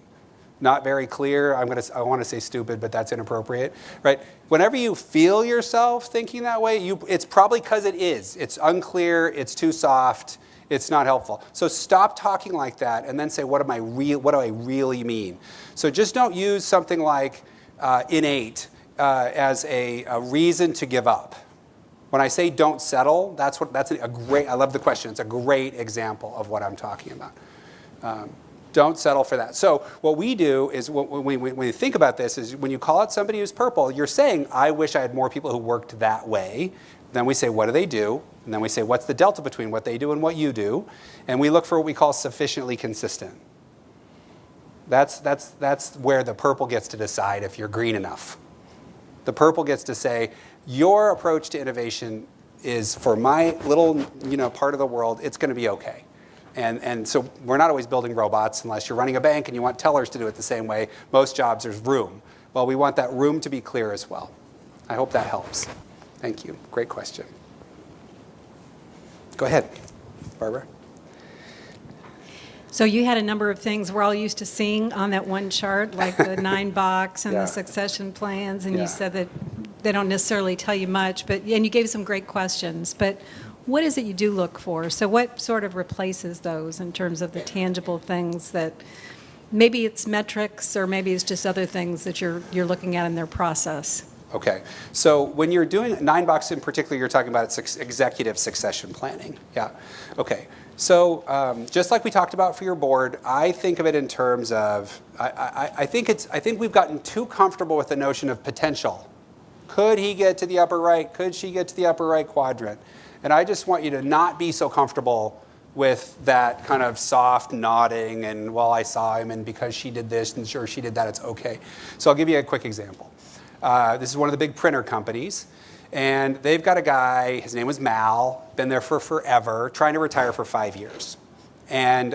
not very clear, I want to say stupid, but that's inappropriate, right? Whenever you feel yourself thinking that way, it's probably because it is. It's unclear, it's too soft, it's not helpful. So stop talking like that and then say, what do I really mean? So just don't use something like innate as a reason to give up. When I say don't settle, I love the question. It's a great example of what I'm talking about. Don't settle for that. So what we do is when we think about this is when you call out somebody who's purple, you're saying, I wish I had more people who worked that way. Then we say, what do they do? And then we say, what's the delta between what they do and what you do? And we look for what we call sufficiently consistent. That's where the purple gets to decide if you're green enough. The purple gets to say, your approach to innovation is for my little part of the world, it's going to be okay. And so we're not always building robots unless you're running a bank and you want tellers to do it the same way. Most jobs, there's room. Well, we want that room to be clear as well. I hope that helps. Thank you. Great question. Go ahead, Barbara. So you had a number of things we're all used to seeing on that one chart, like the 9-box and Yeah. the succession plans, and Yeah. you said that they don't necessarily tell you much, and you gave some great questions. But what is it you do look for? So what sort of replaces those in terms of the tangible things that maybe it's metrics or maybe it's just other things that you're looking at in their process? Okay, so when you're doing 9-box in particular, you're talking about executive succession planning. Yeah, okay. So just like we talked about for your board, I think of it in terms of, I think we've gotten too comfortable with the notion of potential. Could he get to the upper right? Could she get to the upper right quadrant? And I just want you to not be so comfortable with that kind of soft nodding and, well, I saw him and because she did this and sure she did that, it's okay. So I'll give you a quick example. This is one of the big printer companies. And they've got a guy, his name was Mal, been there for forever, trying to retire for 5 years. And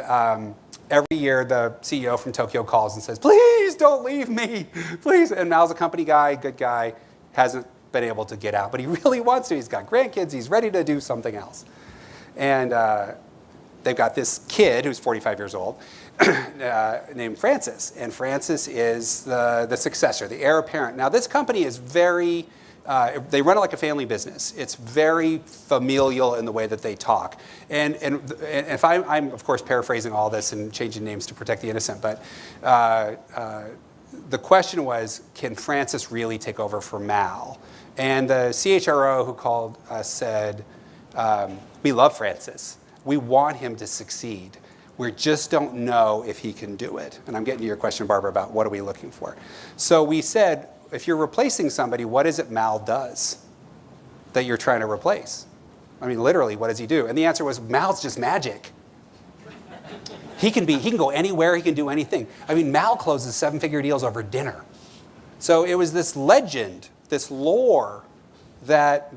every year the CEO from Tokyo calls and says, please don't leave me, please. And Mal's a company guy, good guy, hasn't been able to get out, but he really wants to. He's got grandkids, he's ready to do something else. And they've got this kid who's 45 years old named Francis. And Francis is the successor, the heir apparent. Now this company is very, they run it like a family business. It's very familial in the way that they talk. And if I'm of course paraphrasing all this and changing names to protect the innocent, but the question was, can Francis really take over for Mal? And the CHRO who called us said, we love Francis. We want him to succeed. We just don't know if he can do it. And I'm getting to your question, Barbara, about what are we looking for. So we said, if you're replacing somebody, what is it Mal does? that you're trying to replace? I mean, literally, what does he do? And the answer was, Mal's just magic. He can go anywhere, he can do anything. I mean, Mal closes 7-figure deals over dinner. So it was this legend, this lore that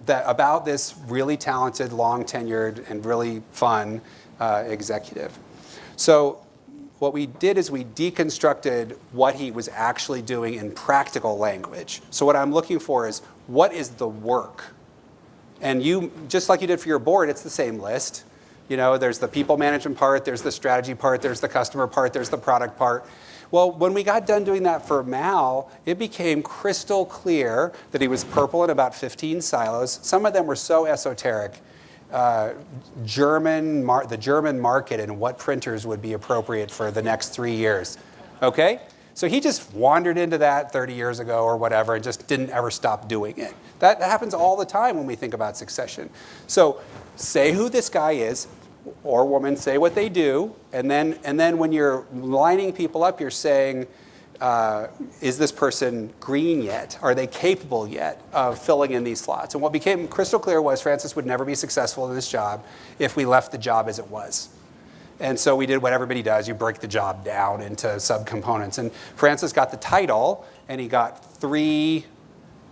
about this really talented, long-tenured, and really fun executive. So what we did is we deconstructed what he was actually doing in practical language. So what I'm looking for is, what is the work? And you, just like you did for your board, it's the same list. You know, there's the people management part, there's the strategy part, there's the customer part, there's the product part. Well, when we got done doing that for Mal, it became crystal clear that he was purple in about 15 silos. Some of them were so esoteric. The German market and what printers would be appropriate for the next 3 years. Okay? So he just wandered into that 30 years ago or whatever and just didn't ever stop doing it. That happens all the time when we think about succession. So say who this guy is, or woman, say what they do, and then when you're lining people up, you're saying, is this person green yet? Are they capable yet of filling in these slots? And what became crystal clear was Francis would never be successful in this job if we left the job as it was. And so we did what everybody does. You break the job down into subcomponents. And Francis got the title, and he got 3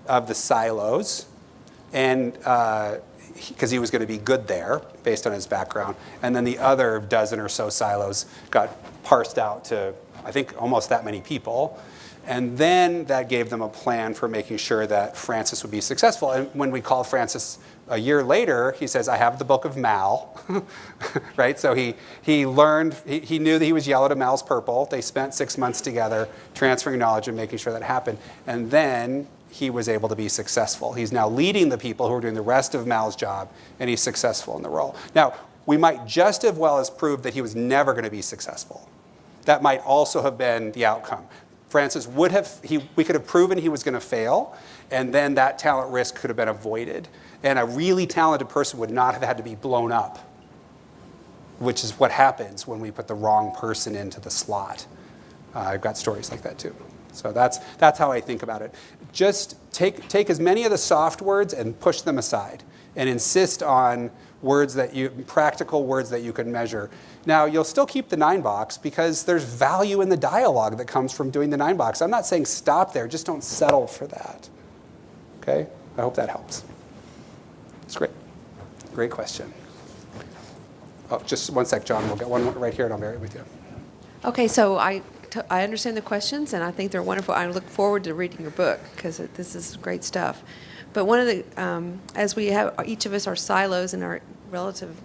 of the silos, and because he was going to be good there based on his background. And then the other dozen or so silos got parsed out to, I think, almost that many people. And then that gave them a plan for making sure that Francis would be successful. And when we called Francis a year later, he says, I have the book of Mal, right? So he learned, he knew that he was yellow to Mal's purple. They spent 6 months together transferring knowledge and making sure that happened. And then he was able to be successful. He's now leading the people who are doing the rest of Mal's job, and he's successful in the role. Now, we might just as well as proved that he was never going to be successful. That might also have been the outcome. Francis we could have proven he was going to fail, and then that talent risk could have been avoided. And a really talented person would not have had to be blown up, which is what happens when we put the wrong person into the slot. I've got stories like that too. So that's how I think about it. Just take as many of the soft words and push them aside, and insist on practical words that you can measure. Now, you'll still keep the 9 box because there's value in the dialogue that comes from doing the 9 box. I'm not saying stop there, just don't settle for that. Okay? I hope that helps. It's great. Great question. Oh, just one sec, John. We'll get one right here and I'll bear it with you. Okay, so I understand the questions, and I think they're wonderful. I look forward to reading your book because this is great stuff. But one of the, as we have, each of us are silos in our relative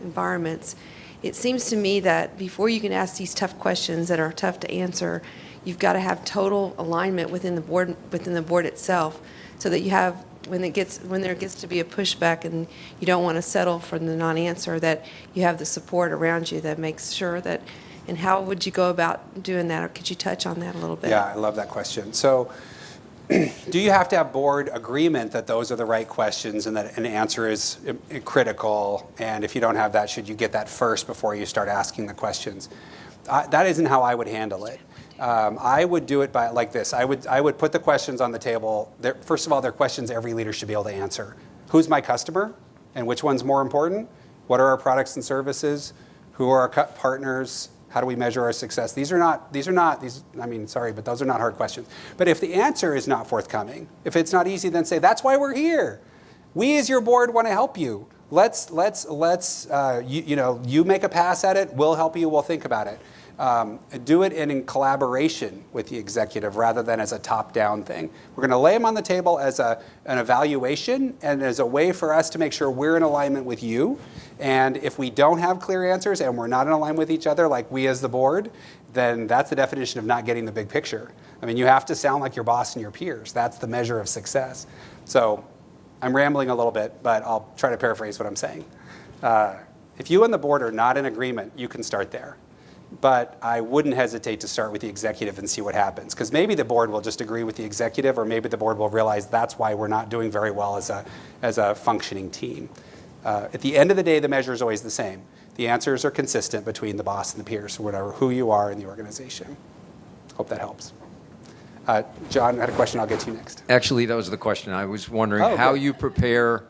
environments, it seems to me that before you can ask these tough questions that are tough to answer, you've got to have total alignment within the board itself, so that you have, when there gets to be a pushback and you don't want to settle for the non-answer, that you have the support around you that makes sure that. And how would you go about doing that? Or could you touch on that a little bit? Yeah, I love that question. So do you have to have board agreement that those are the right questions and that an answer is critical? And if you don't have that, should you get that first before you start asking the questions? That isn't how I would handle it. I would do it by like this. I would put the questions on the table. First of all, they're questions every leader should be able to answer. Who's my customer? And which one's more important? What are our products and services? Who are our partners? How do we measure our success? These are not, I mean, sorry, but those are not hard questions. But if the answer is not forthcoming, if it's not easy, then say, that's why we're here. We as your board want to help you. Let's you make a pass at it, we'll help you, we'll think about it. Do it in collaboration with the executive rather than as a top-down thing. We're going to lay them on the table as an evaluation and as a way for us to make sure we're in alignment with you. And if we don't have clear answers and we're not in alignment with each other, like we as the board, then that's the definition of not getting the big picture. I mean, you have to sound like your boss and your peers. That's the measure of success. So I'm rambling a little bit, but I'll try to paraphrase what I'm saying. If you and the board are not in agreement, you can start there. But I wouldn't hesitate to start with the executive and see what happens. Because maybe the board will just agree with the executive, or maybe the board will realize that's why we're not doing very well as a functioning team. At the end of the day, the measure is always the same. The answers are consistent between the boss and the peers, or whatever, who you are in the organization. Hope that helps. John had a question. I'll get to you next. Actually, that was the question. I was wondering how you prepare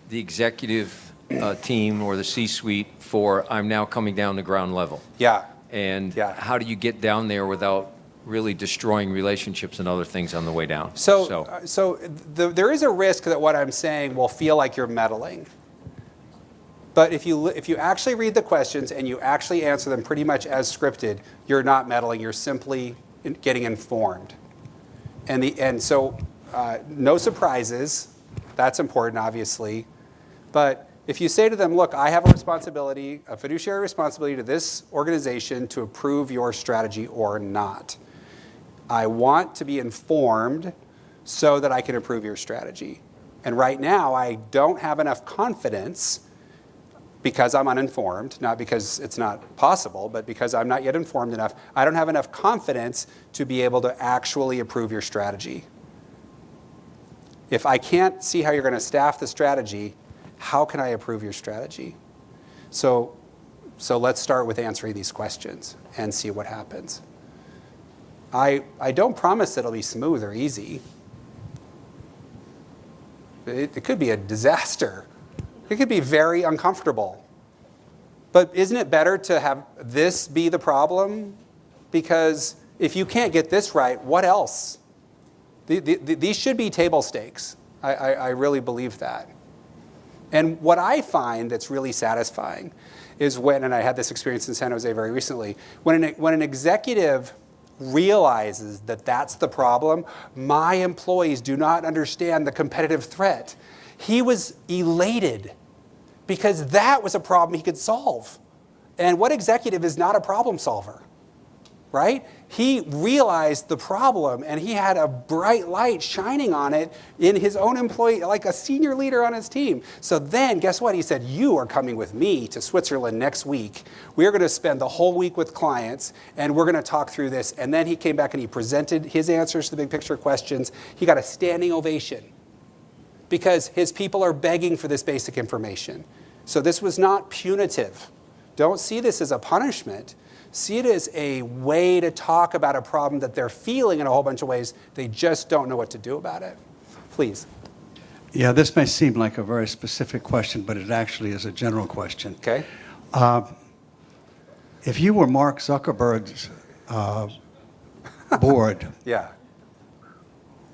the executive team or the C-suite for I'm now coming down to ground level. Yeah. And how do you get down there without really destroying relationships and other things on the way down? There is a risk that what I'm saying will feel like you're meddling. But if you actually read the questions and you actually answer them pretty much as scripted, you're not meddling. You're simply getting informed. And so no surprises. That's important, obviously. But if you say to them, look, I have a responsibility, a fiduciary responsibility to this organization to approve your strategy or not. I want to be informed so that I can approve your strategy. And right now, I don't have enough confidence because I'm uninformed, not because it's not possible, but because I'm not yet informed enough. I don't have enough confidence to be able to actually approve your strategy. If I can't see how you're going to staff the strategy, how can I approve your strategy? So let's start with answering these questions and see what happens. I don't promise it'll be smooth or easy. It could be a disaster. It could be very uncomfortable. But isn't it better to have this be the problem? Because if you can't get this right, what else? These should be table stakes. I really believe that. And what I find that's really satisfying is when, and I had this experience in San Jose very recently, when an executive realizes that that's the problem, my employees do not understand the competitive threat. He was elated because that was a problem he could solve. And what executive is not a problem solver, right? He realized the problem and he had a bright light shining on it in his own employee, like a senior leader on his team. So then, guess what? He said, you are coming with me to Switzerland next week. We're going to spend the whole week with clients and we're going to talk through this. And then he came back and he presented his answers to the big picture questions. He got a standing ovation because his people are begging for this basic information. So this was not punitive. Don't see this as a punishment. See it as a way to talk about a problem that they're feeling in a whole bunch of ways. They just don't know what to do about it. Please. Yeah, this may seem like a very specific question, but it actually is a general question. Okay. If you were Mark Zuckerberg's board, Yeah.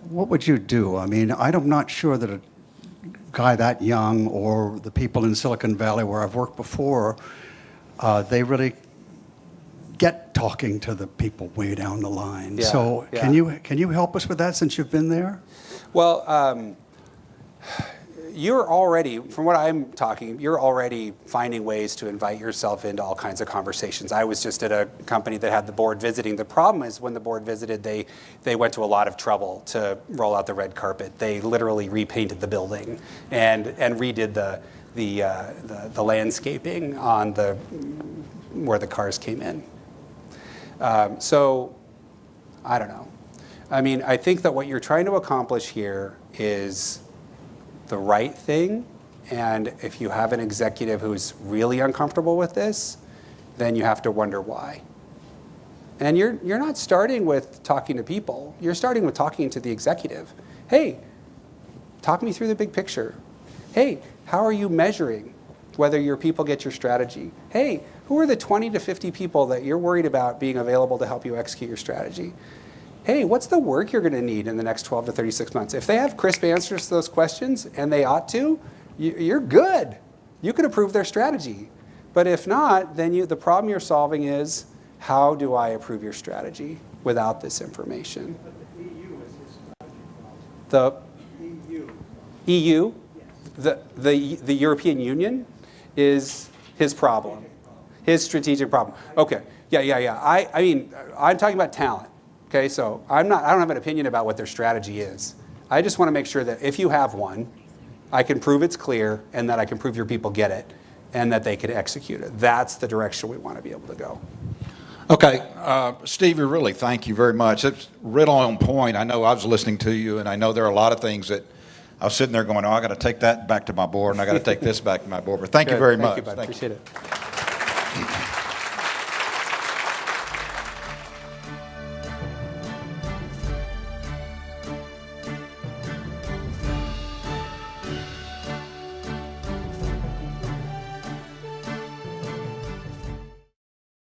what would you do? I mean, I'm not sure that a guy that young or the people in Silicon Valley where I've worked before, they really get talking to the people way down the line. Yeah, So yeah. can you help us with that since you've been there? Well, you're already, from what I'm talking, you're already finding ways to invite yourself into all kinds of conversations. I was just at a company that had the board visiting. The problem is when the board visited, they went to a lot of trouble to roll out the red carpet. They literally repainted the building and redid the landscaping on where the cars came in. So, I don't know. I mean, I think that what you're trying to accomplish here is the right thing. And if you have an executive who's really uncomfortable with this, then you have to wonder why. And you're not starting with talking to people. You're starting with talking to the executive. Hey, talk me through the big picture. Hey, how are you measuring whether your people get your strategy? Hey, who are the 20 to 50 people that you're worried about being available to help you execute your strategy? Hey, what's the work you're going to need in the next 12 to 36 months? If they have crisp answers to those questions, and they ought to, you're good. You can approve their strategy. But if not, then the problem you're solving is, how do I approve your strategy without this information? But the EU is his strategy The EU. EU, the European Union is his problem, his strategic problem. Okay, yeah. I mean, I'm talking about talent. Okay, so I don't have an opinion about what their strategy is. I just want to make sure that if you have one, I can prove it's clear and that I can prove your people get it and that they can execute it. That's the direction we want to be able to go. Okay, Stevie, really, thank you very much. It's right on point. I know I was listening to you, and I know there are a lot of things that I was sitting there going, oh, I got to take that back to my board, and I got to take this back to my board. But thank you very much. Thank you, bud. Appreciate it.